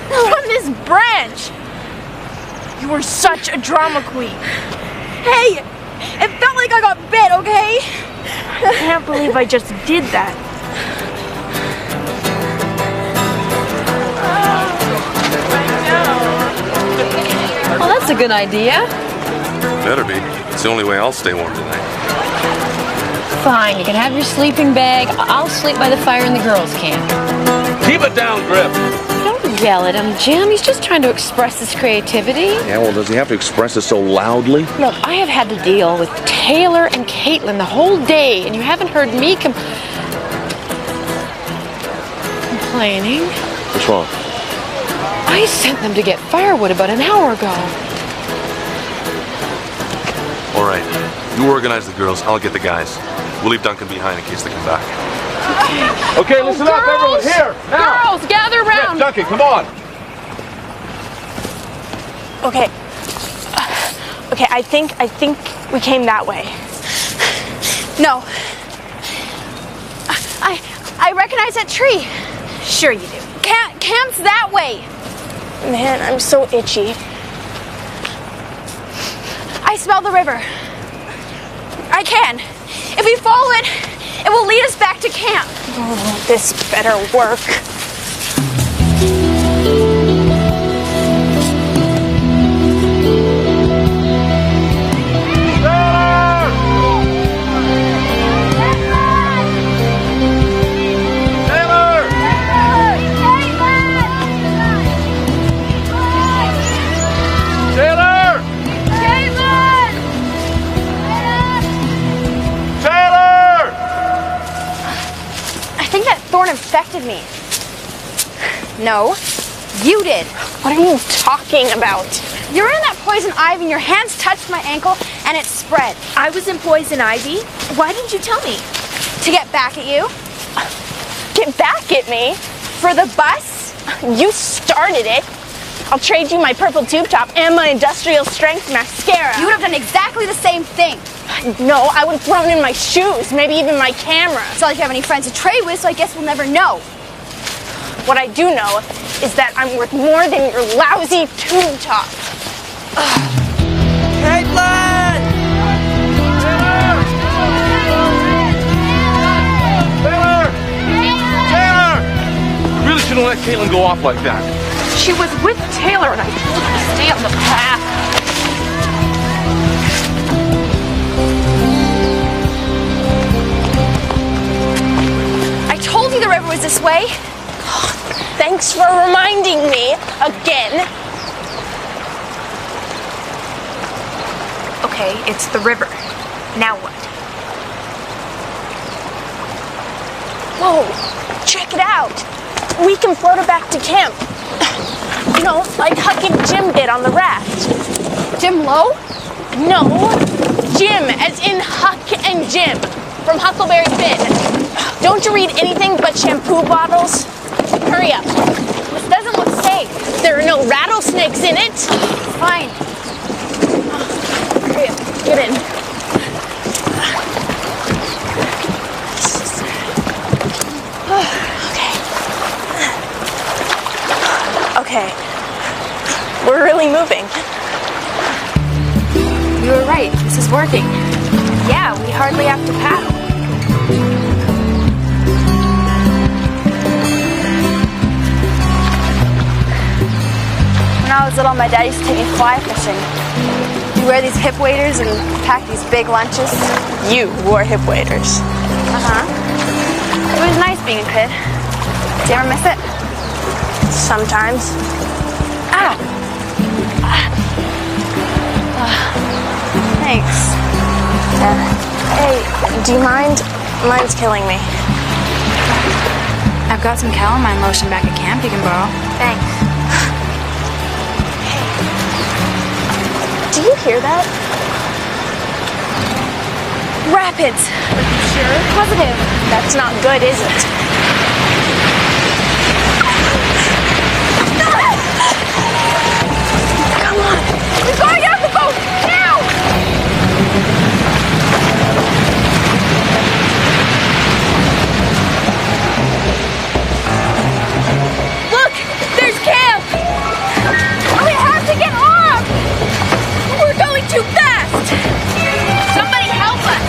From this branch! You were such a drama queen. Hey! It felt like I got bit, okay? I can't believe I just did that. Well, that's a good idea. Better be. It's the only way I'll stay warm tonight. Fine, you can have your sleeping bag. I'll sleep by the fire in the girls' camp. Keep it down, Griff. Don't yell at him, Jim. He's just trying to express his creativity. Yeah, well, does he have to express it so loudly? Look, I have had to deal with Taylor and Caitlin the whole day, and you haven't heard me complaining. What's wrong? I sent them to get firewood about an hour ago. All right. You organize the girls. I'll get the guys. We'll leave Duncan behind in case they come back. Okay, listen up, everyone. Here, now. Girls, gather round. Duncan, come on. Okay, I think we came that way. No. I recognize that tree. Sure you do. Camp's that way. Man, I'm so itchy. I smell the river. I can. If we follow it, it will lead us back to camp. Oh, this better work. Thorn infected me. No, you did. What are you talking about? You're in that poison ivy and your hands touched my ankle and it spread. I was in poison ivy? Why didn't you tell me? To get back at you. Get back at me? For the bus? You started it. I'll trade you my purple tube top and my industrial strength mascara. You would have done exactly the same thing. No, I would have thrown in my shoes, maybe even my camera. It's not like you have any friends to trade with, so I guess we'll never know. What I do know is that I'm worth more than your lousy tube top. Caitlin! Taylor! You really shouldn't let Caitlin go off like that. She was with Taylor, and I told her to stay on the path. I told you the river was this way. Thanks for reminding me again. Okay, it's the river. Now what? Whoa, check it out. We can float her back to camp. You know, like Huck and Jim did on the raft. Jim Lowe? No, Jim, as in Huck and Jim from Huckleberry Finn. Don't you read anything but shampoo bottles? Hurry up. This doesn't look safe. There are no rattlesnakes in it. It's fine. Hurry up, get in. Okay. We're really moving. You were right. This is working. Yeah, we hardly have to paddle. When I was little, my dad used to take me fly fishing. You wear these hip waders and pack these big lunches. You wore hip waders. It was nice being a kid. Did you ever miss it? Sometimes. Thanks. Hey, do you mind? Mine's killing me. I've got some calamine lotion back at camp you can borrow. Thanks. Do you hear that? Rapids! Are you sure? Positive. That's not good, is it? Come on! We're going out the boat! Now! Look! There's camp! We have to get off! We're going too fast! Somebody help us!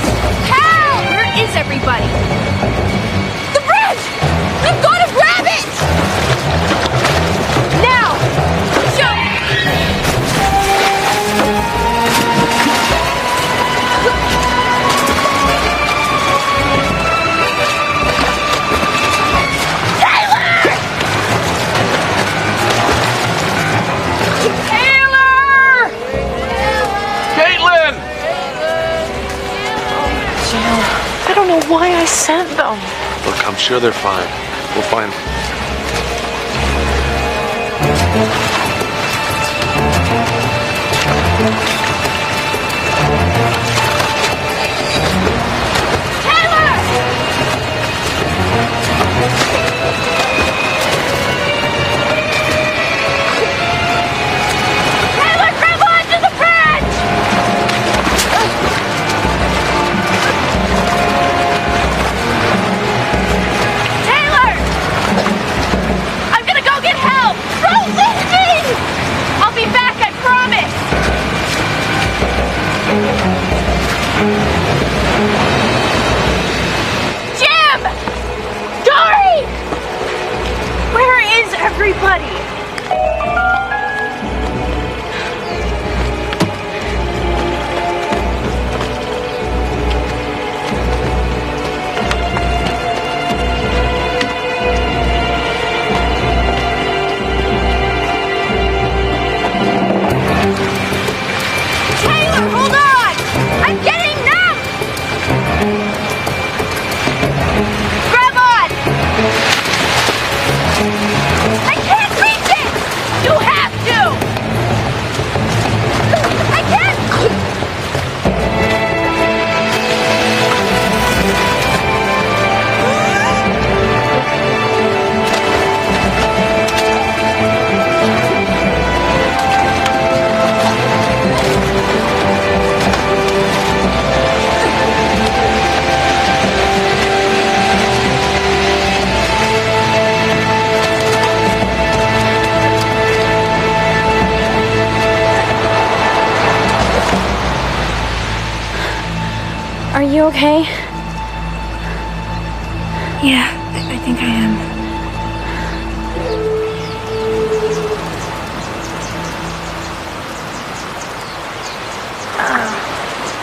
Help! Where is everybody? The bridge! We've got to grab it! Now! Jump! I don't know why I sent them. Look, I'm sure they're fine. We'll find them. Everybody! Taylor, hold on! I'm getting numb! Grab on! I can't reach it! You have to! I can't! Are you okay? Yeah, I think I am.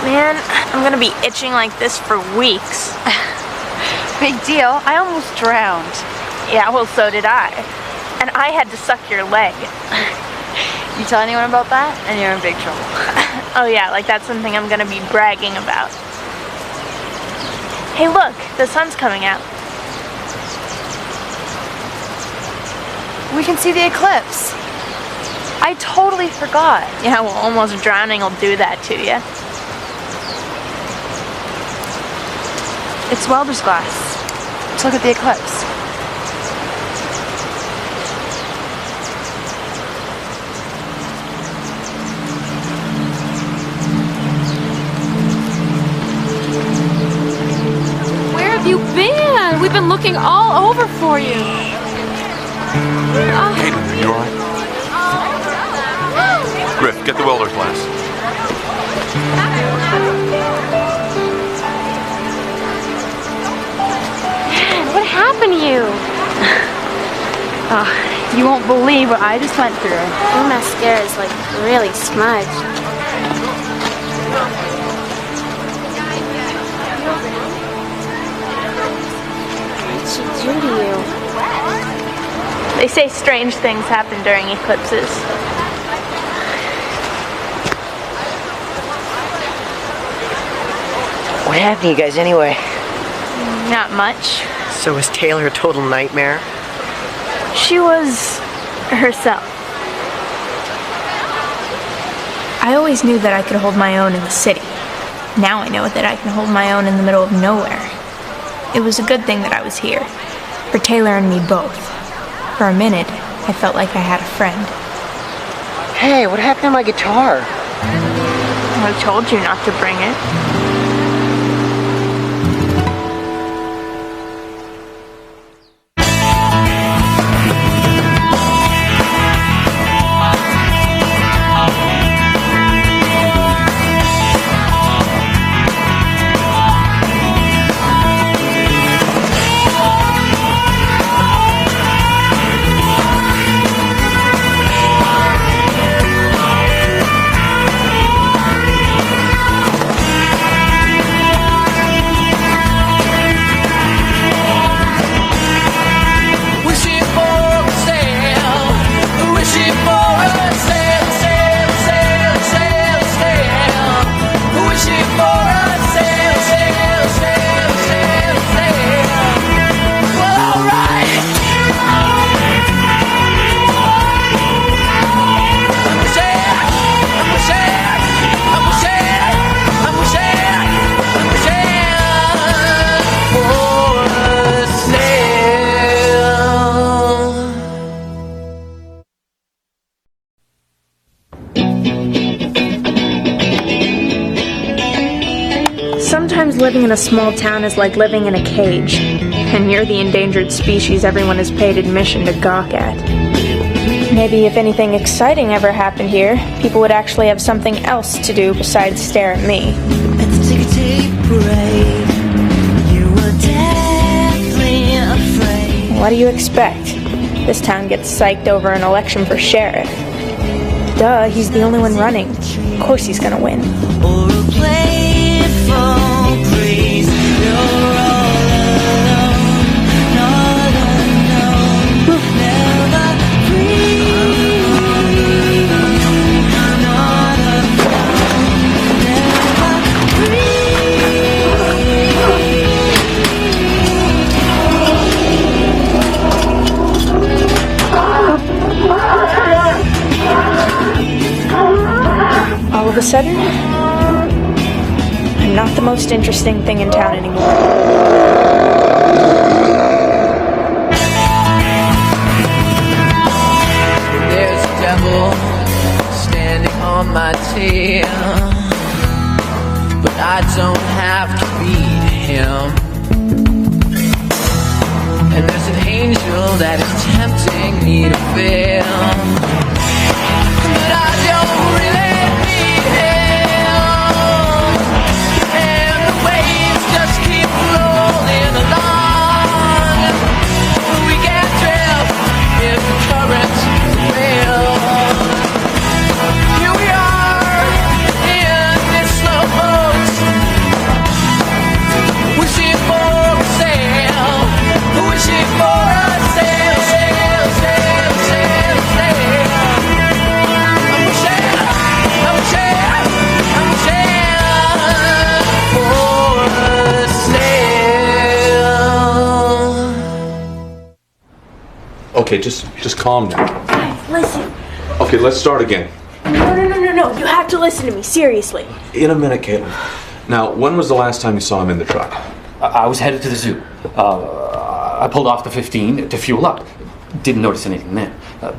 Man, I'm gonna be itching like this for weeks. Big deal. I almost drowned. Yeah, well, so did I. And I had to suck your leg. You tell anyone about that, and you're in big trouble. Oh yeah, like that's something I'm gonna be bragging about. Hey look, the sun's coming out. We can see the eclipse. I totally forgot. Yeah, well, almost drowning will do that to you. It's welder's glass. Let's look at the eclipse. Where have you been? We've been looking all over for you. Caitlin, you alright? Griff, get the welder's glass. Man, what happened to you? Oh, you won't believe what I just went through. Your mascara is like really smudged. What did she do to you? They say strange things happen during eclipses. What happened to you guys anyway? Not much. So was Taylor a total nightmare? She was herself. I always knew that I could hold my own in the city. Now I know that I can hold my own in the middle of nowhere. It was a good thing that I was here. For Taylor and me both. For a minute, I felt like I had a friend. Hey, what happened to my guitar? I told you not to bring it. Sometimes living in a small town is like living in a cage, and you're the endangered species everyone has paid admission to gawk at. Maybe if anything exciting ever happened here, people would actually have something else to do besides stare at me. Let's take a deep break. You were deathly afraid. What do you expect? This town gets psyched over an election for sheriff. Duh, he's the only one running. Of course he's gonna win. Or a playful breeze. You're all alone, not unknown. Never free. Not alone, never All of a sudden, I'm not the most interesting thing in town anymore. There's a devil standing on my tail, but I don't have to beat him. And there's an angel that is tempting me to fail, but I don't really need him. And the waves just keep rolling along. We get drift if the currents fail. Here we are in this slow boat, wishing for a sail, wishing for a sail, sail, sail, sail, sail. I'm wishing for a sail. Okay, just calm down. Listen. Okay, let's start again. No. You have to listen to me, seriously. In a minute, Caitlin. Now, when was the last time you saw him in the truck? I was headed to the zoo. I pulled off the 15 to fuel up. Didn't notice anything then.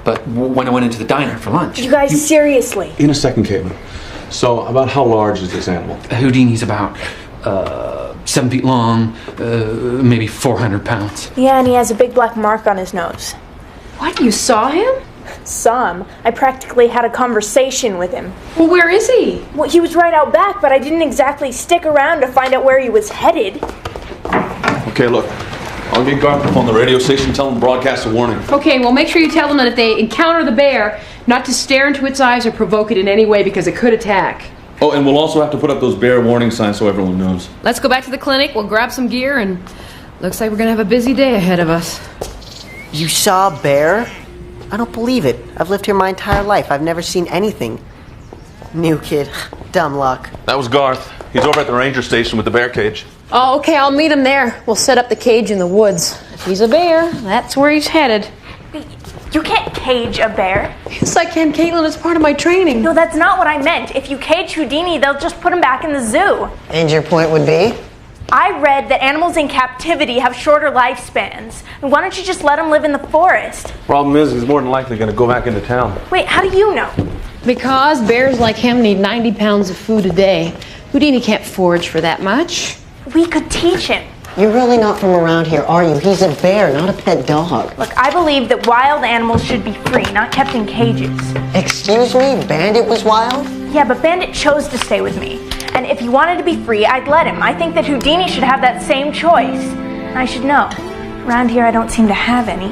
But when I went into the diner for lunch... You guys, seriously. In a second, Caitlin. So, about how large is this animal? Houdini's about 7 feet long, maybe 400 pounds. Yeah, and he has a big black mark on his nose. What, you saw him? Saw him. I practically had a conversation with him. Well, where is he? Well, he was right out back, but I didn't exactly stick around to find out where he was headed. Okay, look. I'll get Garth up on the radio station, tell them to broadcast a warning. Okay, well, make sure you tell them that if they encounter the bear, not to stare into its eyes or provoke it in any way because it could attack. Oh, and we'll also have to put up those bear warning signs so everyone knows. Let's go back to the clinic, we'll grab some gear, and looks like we're gonna have a busy day ahead of us. You saw a bear? I don't believe it. I've lived here my entire life. I've never seen anything. New kid. Dumb luck. That was Garth. He's over at the ranger station with the bear cage. Oh, okay, I'll meet him there. We'll set up the cage in the woods. If he's a bear, that's where he's headed. You can't cage a bear. Yes, I can, Caitlin. It's part of my training. No, that's not what I meant. If you cage Houdini, they'll just put him back in the zoo. And your point would be? I read that animals in captivity have shorter lifespans. Why don't you just let them live in the forest? Problem is, he's more than likely going to go back into town. Wait, how do you know? Because bears like him need 90 pounds of food a day. Houdini can't forage for that much. We could teach him. You're really not from around here, are you? He's a bear, not a pet dog. Look, I believe that wild animals should be free, not kept in cages. Excuse me? Bandit was wild? Yeah, but Bandit chose to stay with me. And if he wanted to be free, I'd let him. I think that Houdini should have that same choice. I should know. Around here, I don't seem to have any.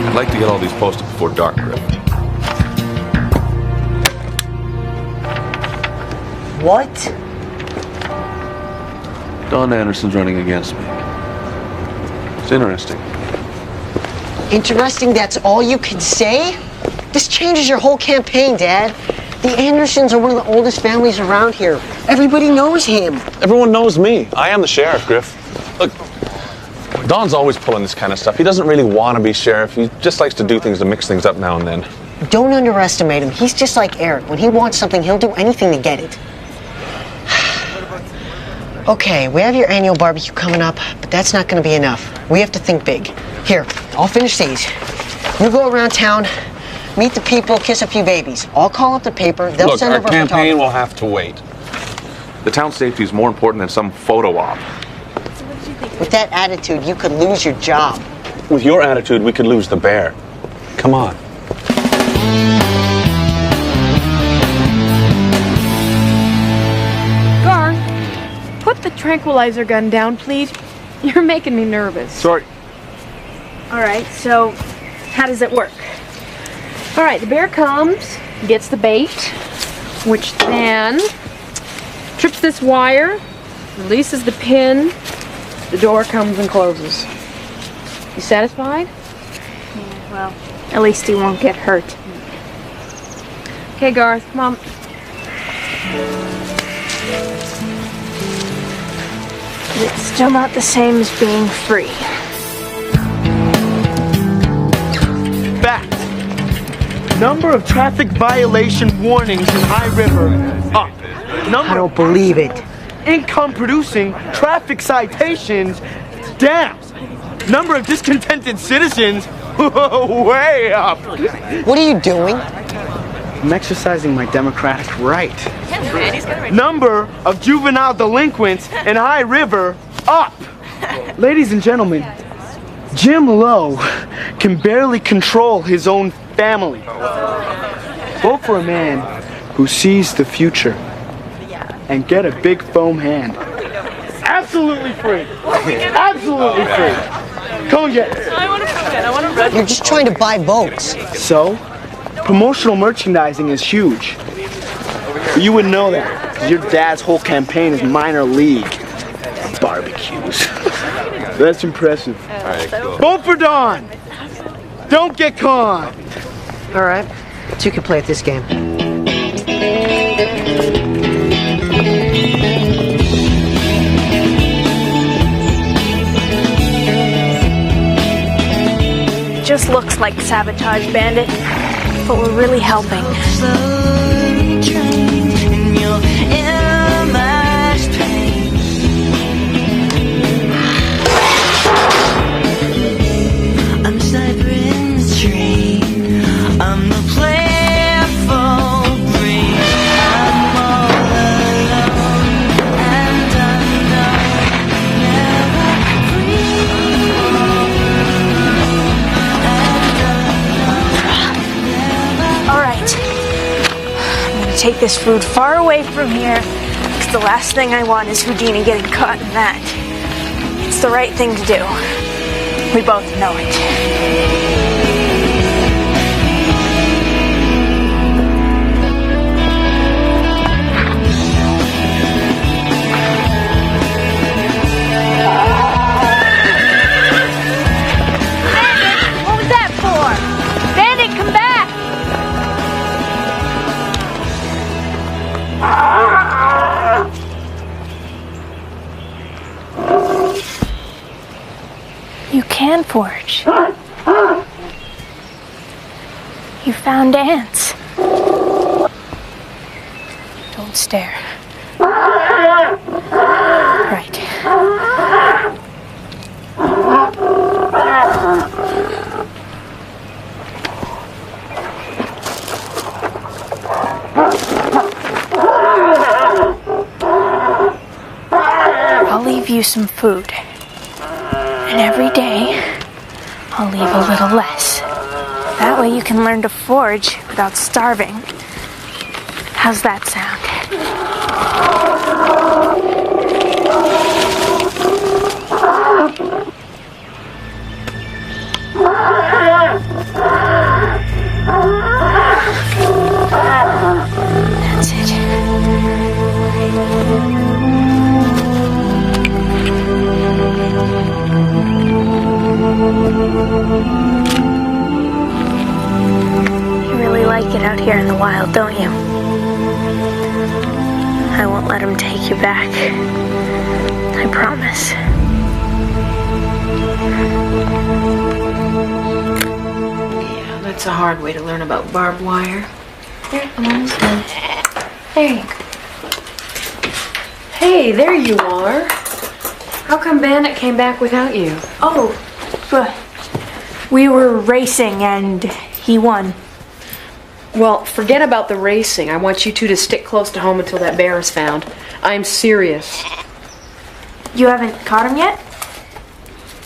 I'd like to get all these posted before dark, Griff. What? Don Anderson's running against me. It's interesting. Interesting, that's all you can say? This changes your whole campaign, Dad. The Andersons are one of the oldest families around here. Everybody knows him. Everyone knows me. I am the sheriff, Griff. Look, Don's always pulling this kind of stuff. He doesn't really want to be sheriff. He just likes to do things to mix things up now and then. Don't underestimate him. He's just like Eric. When he wants something, he'll do anything to get it. Okay, we have your annual barbecue coming up, but that's not going to be enough. We have to think big. Here, I'll finish these. You go around town, meet the people, kiss a few babies. I'll call up the paper. They'll Look, send our over a campaign photographer. will have to wait. The town safety is more important than some photo op. With that attitude, you could lose your job. With your attitude, we could lose the bear. Come on. Garth, put the tranquilizer gun down, please. You're making me nervous. Sorry. All right, so how does it work? All right, the bear comes, gets the bait, which then trips this wire, releases the pin, the door comes and closes. You satisfied? Yeah, well, at least he won't get hurt. Okay, Garth, come on. It's still not the same as being free. Fact. Number of traffic violation warnings in High River up. I don't believe it. Income producing traffic citations down. Number of discontented citizens way up. What are you doing? I'm exercising my democratic right. Number of juvenile delinquents in High River up. Ladies and gentlemen, Jim Lowe can barely control his own family. Vote for a man who sees the future and get a big foam hand. Absolutely free. Absolutely free. Come and get it. I want to red. You're just trying to buy votes. So, promotional merchandising is huge. But you wouldn't know that, because your dad's whole campaign is minor league. Barbecues. That's impressive. Vote for Don! Don't get caught! All right, so you can play at this game. It just looks like sabotage, Bandit, but we're really helping. Take this food far away from here, because the last thing I want is Houdini getting caught in that. It's the right thing to do. We both know it. can forage. You found ants. Don't stare. Right. I'll leave you some food. And every day, I'll leave a little less. That way you can learn to forage without starving. How's that sound? That's it. You really like it out here in the wild, don't you? I won't let him take you back. I promise. Yeah, that's a hard way to learn about barbed wire. There, I'm almost done. There you go. Hey, there you are. How come Bandit came back without you? Oh, we were racing and he won. Well, forget about the racing. I want you two to stick close to home until that bear is found. I'm serious. You haven't caught him yet?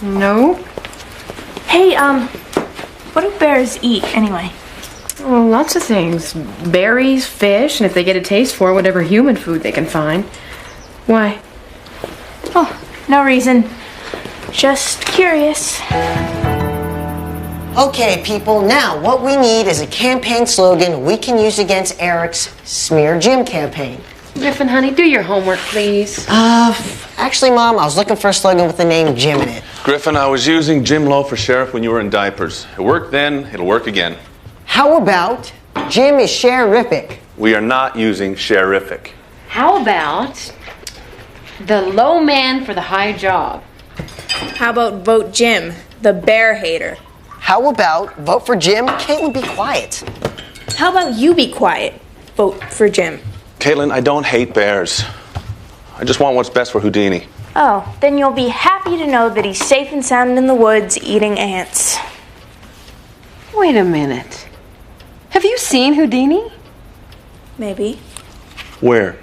No. Hey, what do bears eat anyway? Well, lots of things. Berries, fish, and if they get a taste for it, whatever human food they can find. Why? Oh, no reason. Just curious. Okay, people, now what we need is a campaign slogan we can use against Eric's Smear Jim campaign. Griffin, honey, do your homework, please. Actually, Mom, I was looking for a slogan with the name Jim in it. Griffin, I was using Jim Lowe for sheriff when you were in diapers. It worked then, it'll work again. How about Jim is sherific? We are not using sherific. How about the low man for the high job? How about vote Jim, the bear hater? How about vote for Jim, Caitlin, be quiet? How about you be quiet? Vote for Jim. Caitlin, I don't hate bears. I just want what's best for Houdini. Oh, then you'll be happy to know that he's safe and sound in the woods eating ants. Wait a minute. Have you seen Houdini? Maybe. Where?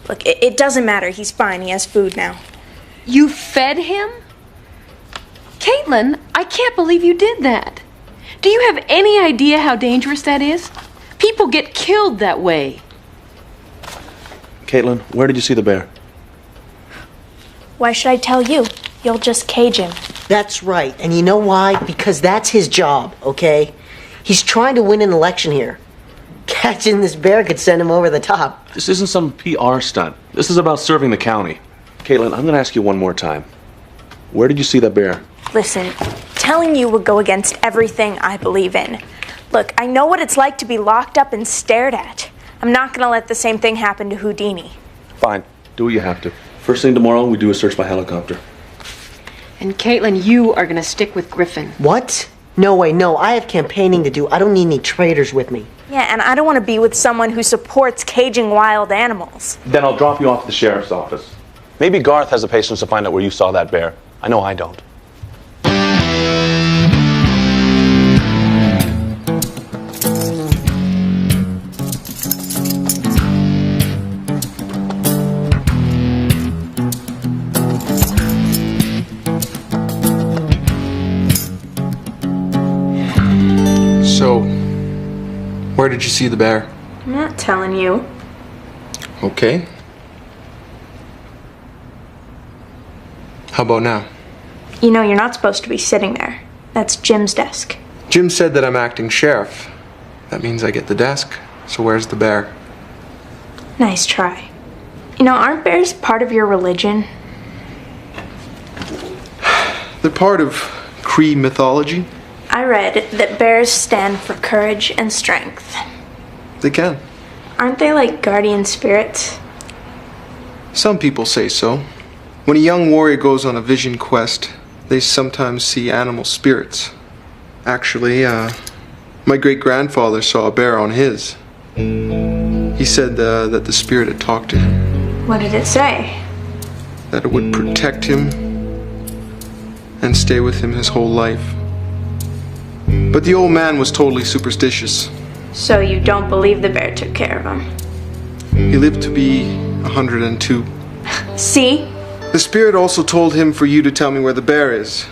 Look, it doesn't matter. He's fine. He has food now. You fed him? Caitlin, I can't believe you did that. Do you have any idea how dangerous that is? People get killed that way. Caitlin, where did you see the bear? Why should I tell you? You'll just cage him. That's right, and you know why? Because that's his job, okay? He's trying to win an election here. Catching this bear could send him over the top. This isn't some PR stunt. This is about serving the county. Caitlin, I'm going to ask you one more time. Where did you see that bear? Listen, telling you would go against everything I believe in. Look, I know what it's like to be locked up and stared at. I'm not going to let the same thing happen to Houdini. Fine. Do what you have to. First thing tomorrow, we do a search by helicopter. And Caitlin, you are going to stick with Griffin. What? No way, no. I have campaigning to do. I don't need any traitors with me. Yeah, and I don't want to be with someone who supports caging wild animals. Then I'll drop you off at the sheriff's office. Maybe Garth has the patience to find out where you saw that bear. I know I don't. So, where did you see the bear? I'm not telling you. Okay. How about now? You know, you're not supposed to be sitting there. That's Jim's desk. Jim said that I'm acting sheriff. That means I get the desk. So where's the bear? Nice try. You know, aren't bears part of your religion? They're part of Cree mythology. I read that bears stand for courage and strength. They can. Aren't they like guardian spirits? Some people say so. When a young warrior goes on a vision quest, they sometimes see animal spirits. Actually, my great-grandfather saw a bear on his. He said that the spirit had talked to him. What did it say? That it would protect him and stay with him his whole life. But the old man was totally superstitious. So you don't believe the bear took care of him? He lived to be 102. See? The spirit also told him for you to tell me where the bear is.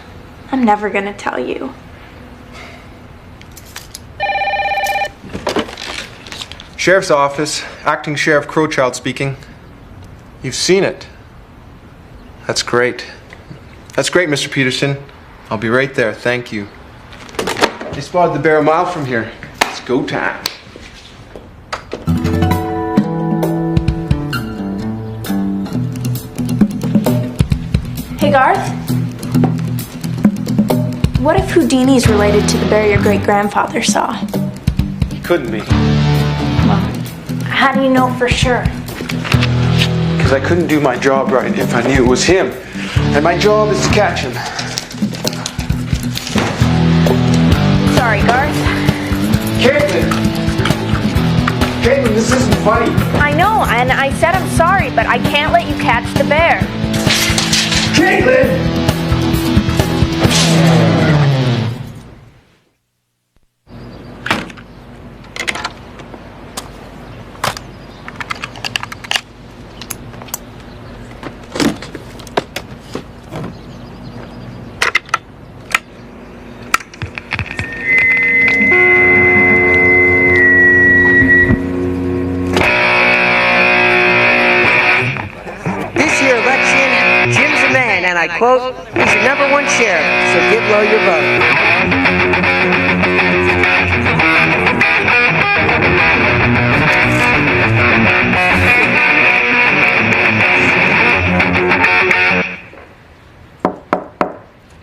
I'm never gonna tell you. Sheriff's Office, Acting Sheriff Crowchild speaking. You've seen it. That's great. That's great, Mr. Peterson. I'll be right there, thank you. They spotted the bear a mile from here. It's go time. Hey, Garth? What if Houdini's related to the bear your great-grandfather saw? He couldn't be. How do you know for sure? Because I couldn't do my job right if I knew it was him. And my job is to catch him. Sorry, Garth. Caitlin! Caitlin, this isn't funny. I know, and I said I'm sorry, but I can't let you catch the bear. Caitlin! I quote, he's your #1 sheriff, so give Lowe your vote.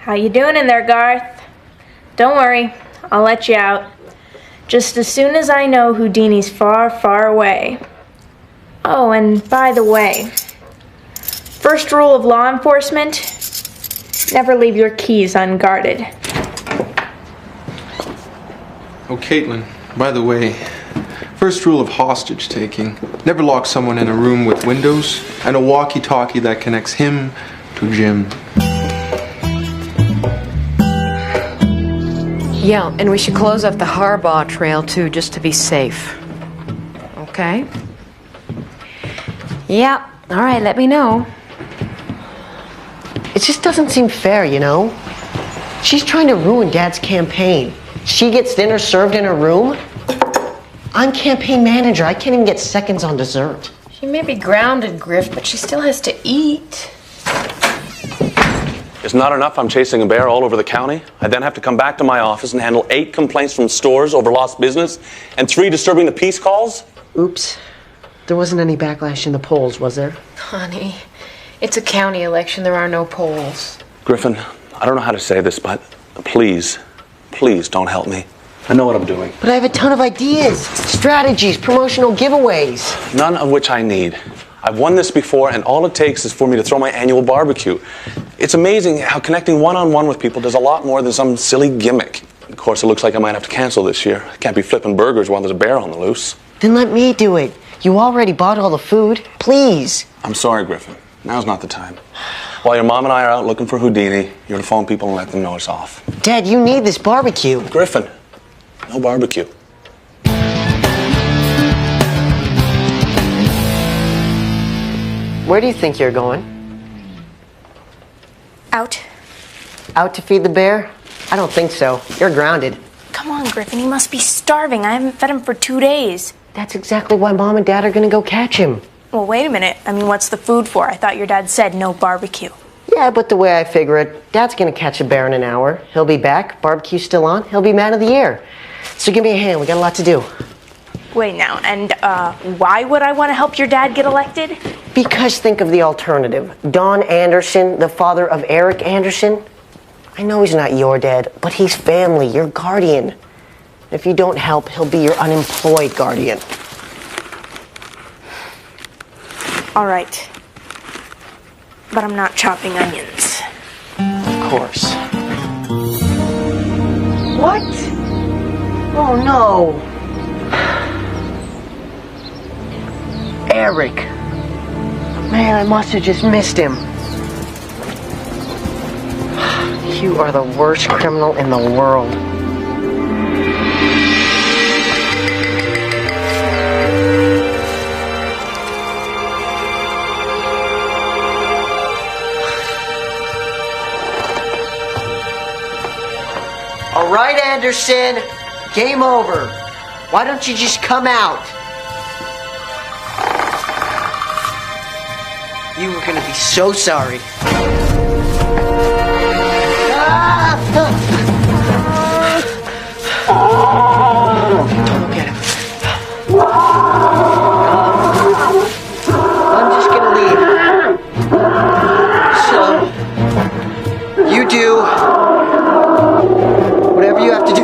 How you doing in there, Garth? Don't worry, I'll let you out. Just as soon as I know Houdini's far, far away. Oh, and by the way, first rule of law enforcement, never leave your keys unguarded. Oh, Caitlin, by the way, first rule of hostage taking, never lock someone in a room with windows and a walkie-talkie that connects him to Jim. Yeah, and we should close off the Harbaugh trail too, just to be safe. Okay? Yeah, all right, let me know. It just doesn't seem fair, you know? She's trying to ruin Dad's campaign. She gets dinner served in her room. I'm campaign manager. I can't even get seconds on dessert. She may be grounded, Griff, but she still has to eat. It's not enough I'm chasing a bear all over the county. I then have to come back to my office and handle 8 complaints from stores over lost business and 3 disturbing the peace calls. Oops. There wasn't any backlash in the polls, was there? Honey, it's a county election. There are no polls. Griffin, I don't know how to say this, but please, please don't help me. I know what I'm doing. But I have a ton of ideas, strategies, promotional giveaways. None of which I need. I've won this before, and all it takes is for me to throw my annual barbecue. It's amazing how connecting one-on-one with people does a lot more than some silly gimmick. Of course, it looks like I might have to cancel this year. I can't be flipping burgers while there's a bear on the loose. Then let me do it. You already bought all the food. Please. I'm sorry, Griffin. Now's not the time. While your mom and I are out looking for Houdini, you're to phone people and let them know it's off. Dad, you need this barbecue. Griffin, no barbecue. Where do you think you're going? Out. Out to feed the bear? I don't think so. You're grounded. Come on, Griffin, he must be starving. I haven't fed him for 2 days. That's exactly why Mom and Dad are gonna go catch him. Well, wait a minute. I mean, what's the food for? I thought your dad said no barbecue. Yeah, but the way I figure it, Dad's gonna catch a bear in an hour. He'll be back, barbecue's still on, he'll be man of the year. So give me a hand, we got a lot to do. Wait now, and why would I want to help your dad get elected? Because think of the alternative. Don Anderson, the father of Eric Anderson. I know he's not your dad, but he's family, your guardian. If you don't help, he'll be your unemployed guardian. All right. But I'm not chopping onions. course. What? Oh no. Eric. Man, I must have just missed him. You are the worst criminal in the world. All right, Anderson. Game over. Why don't you just come out? You were gonna be so sorry. Don't get him. I'm just gonna leave. So, you do whatever you have to do.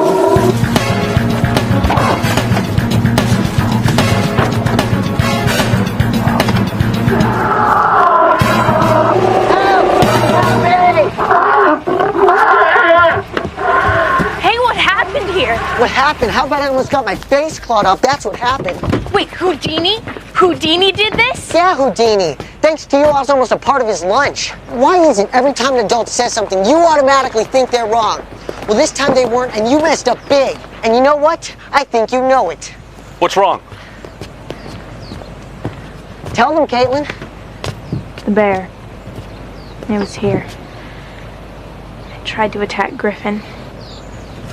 What happened? How about I almost got my face clawed off? That's what happened. Wait, Houdini? Houdini did this? Yeah, Houdini. Thanks to you, I was almost a part of his lunch. Why is it every time an adult says something, you automatically think they're wrong? Well, this time they weren't, and you messed up big. And you know what? I think you know it. What's wrong? Tell them, Caitlin. The bear. It was here. It tried to attack Griffin.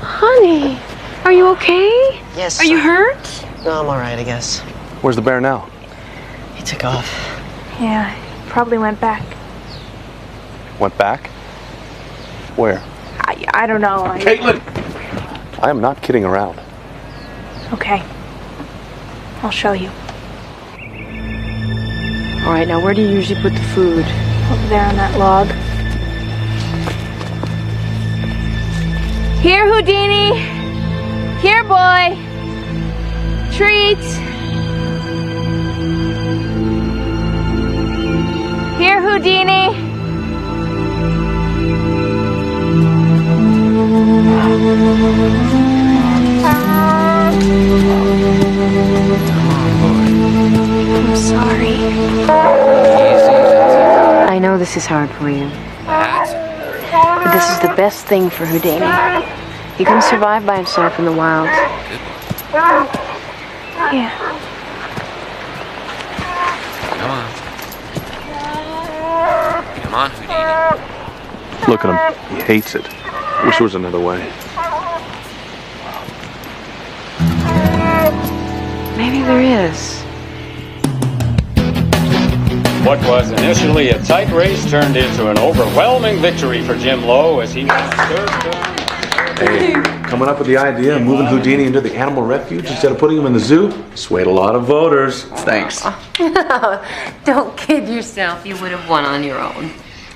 Honey, are you okay? Yes. Are you hurt? No, I'm all right, I guess. Where's the bear now? He took off. Yeah, he probably went back. Went back? Where? I don't know. Caitlin! I am not kidding around. Okay. I'll show you. All right, now where do you usually put the food? Over there on that log. Here, Houdini. Here, boy. Treat. Here, Houdini. I'm sorry. I know this is hard for you. But this is the best thing for Houdini. He can survive by himself in the wild. Yeah. Come on. Come on, Houdini. Look at him. He hates it. Wish there was another way. Maybe there is. What was initially a tight race turned into an overwhelming victory for Jim Lowe as he was Hey, coming up with the idea of moving Houdini into the animal refuge instead of putting him in the zoo swayed a lot of voters. Thanks. Don't kid yourself. You would have won on your own.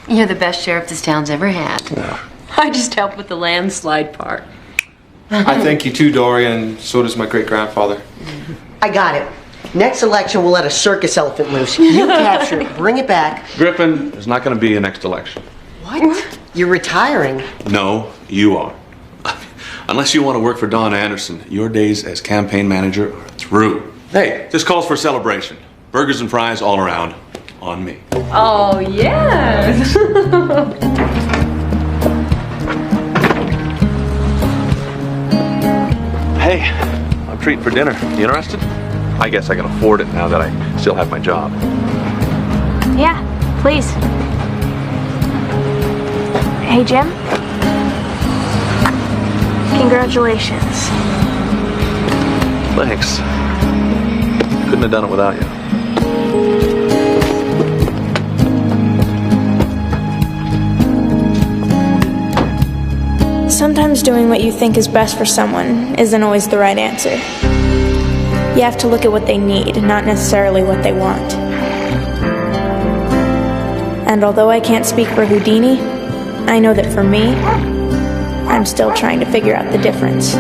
You're the best sheriff this town's ever had. Yeah. I just helped with the landslide part. I thank you too, Doria, and so does my great-grandfather. I got it. Next election, we'll let a circus elephant loose. You capture it, bring it back. Griffin, there's not going to be a next election. What? You're retiring? No, you are. Unless you want to work for Don Anderson, your days as campaign manager are through. Hey, this calls for a celebration. Burgers and fries all around. On me. Oh, yes. Hey, I'm treating for dinner. You interested? I guess I can afford it now that I still have my job. Yeah, please. Hey, Jim. Congratulations. Thanks. Couldn't have done it without you. Sometimes doing what you think is best for someone isn't always the right answer. You have to look at what they need, not necessarily what they want. And although I can't speak for Houdini, I know that for me, I'm still trying to figure out the difference.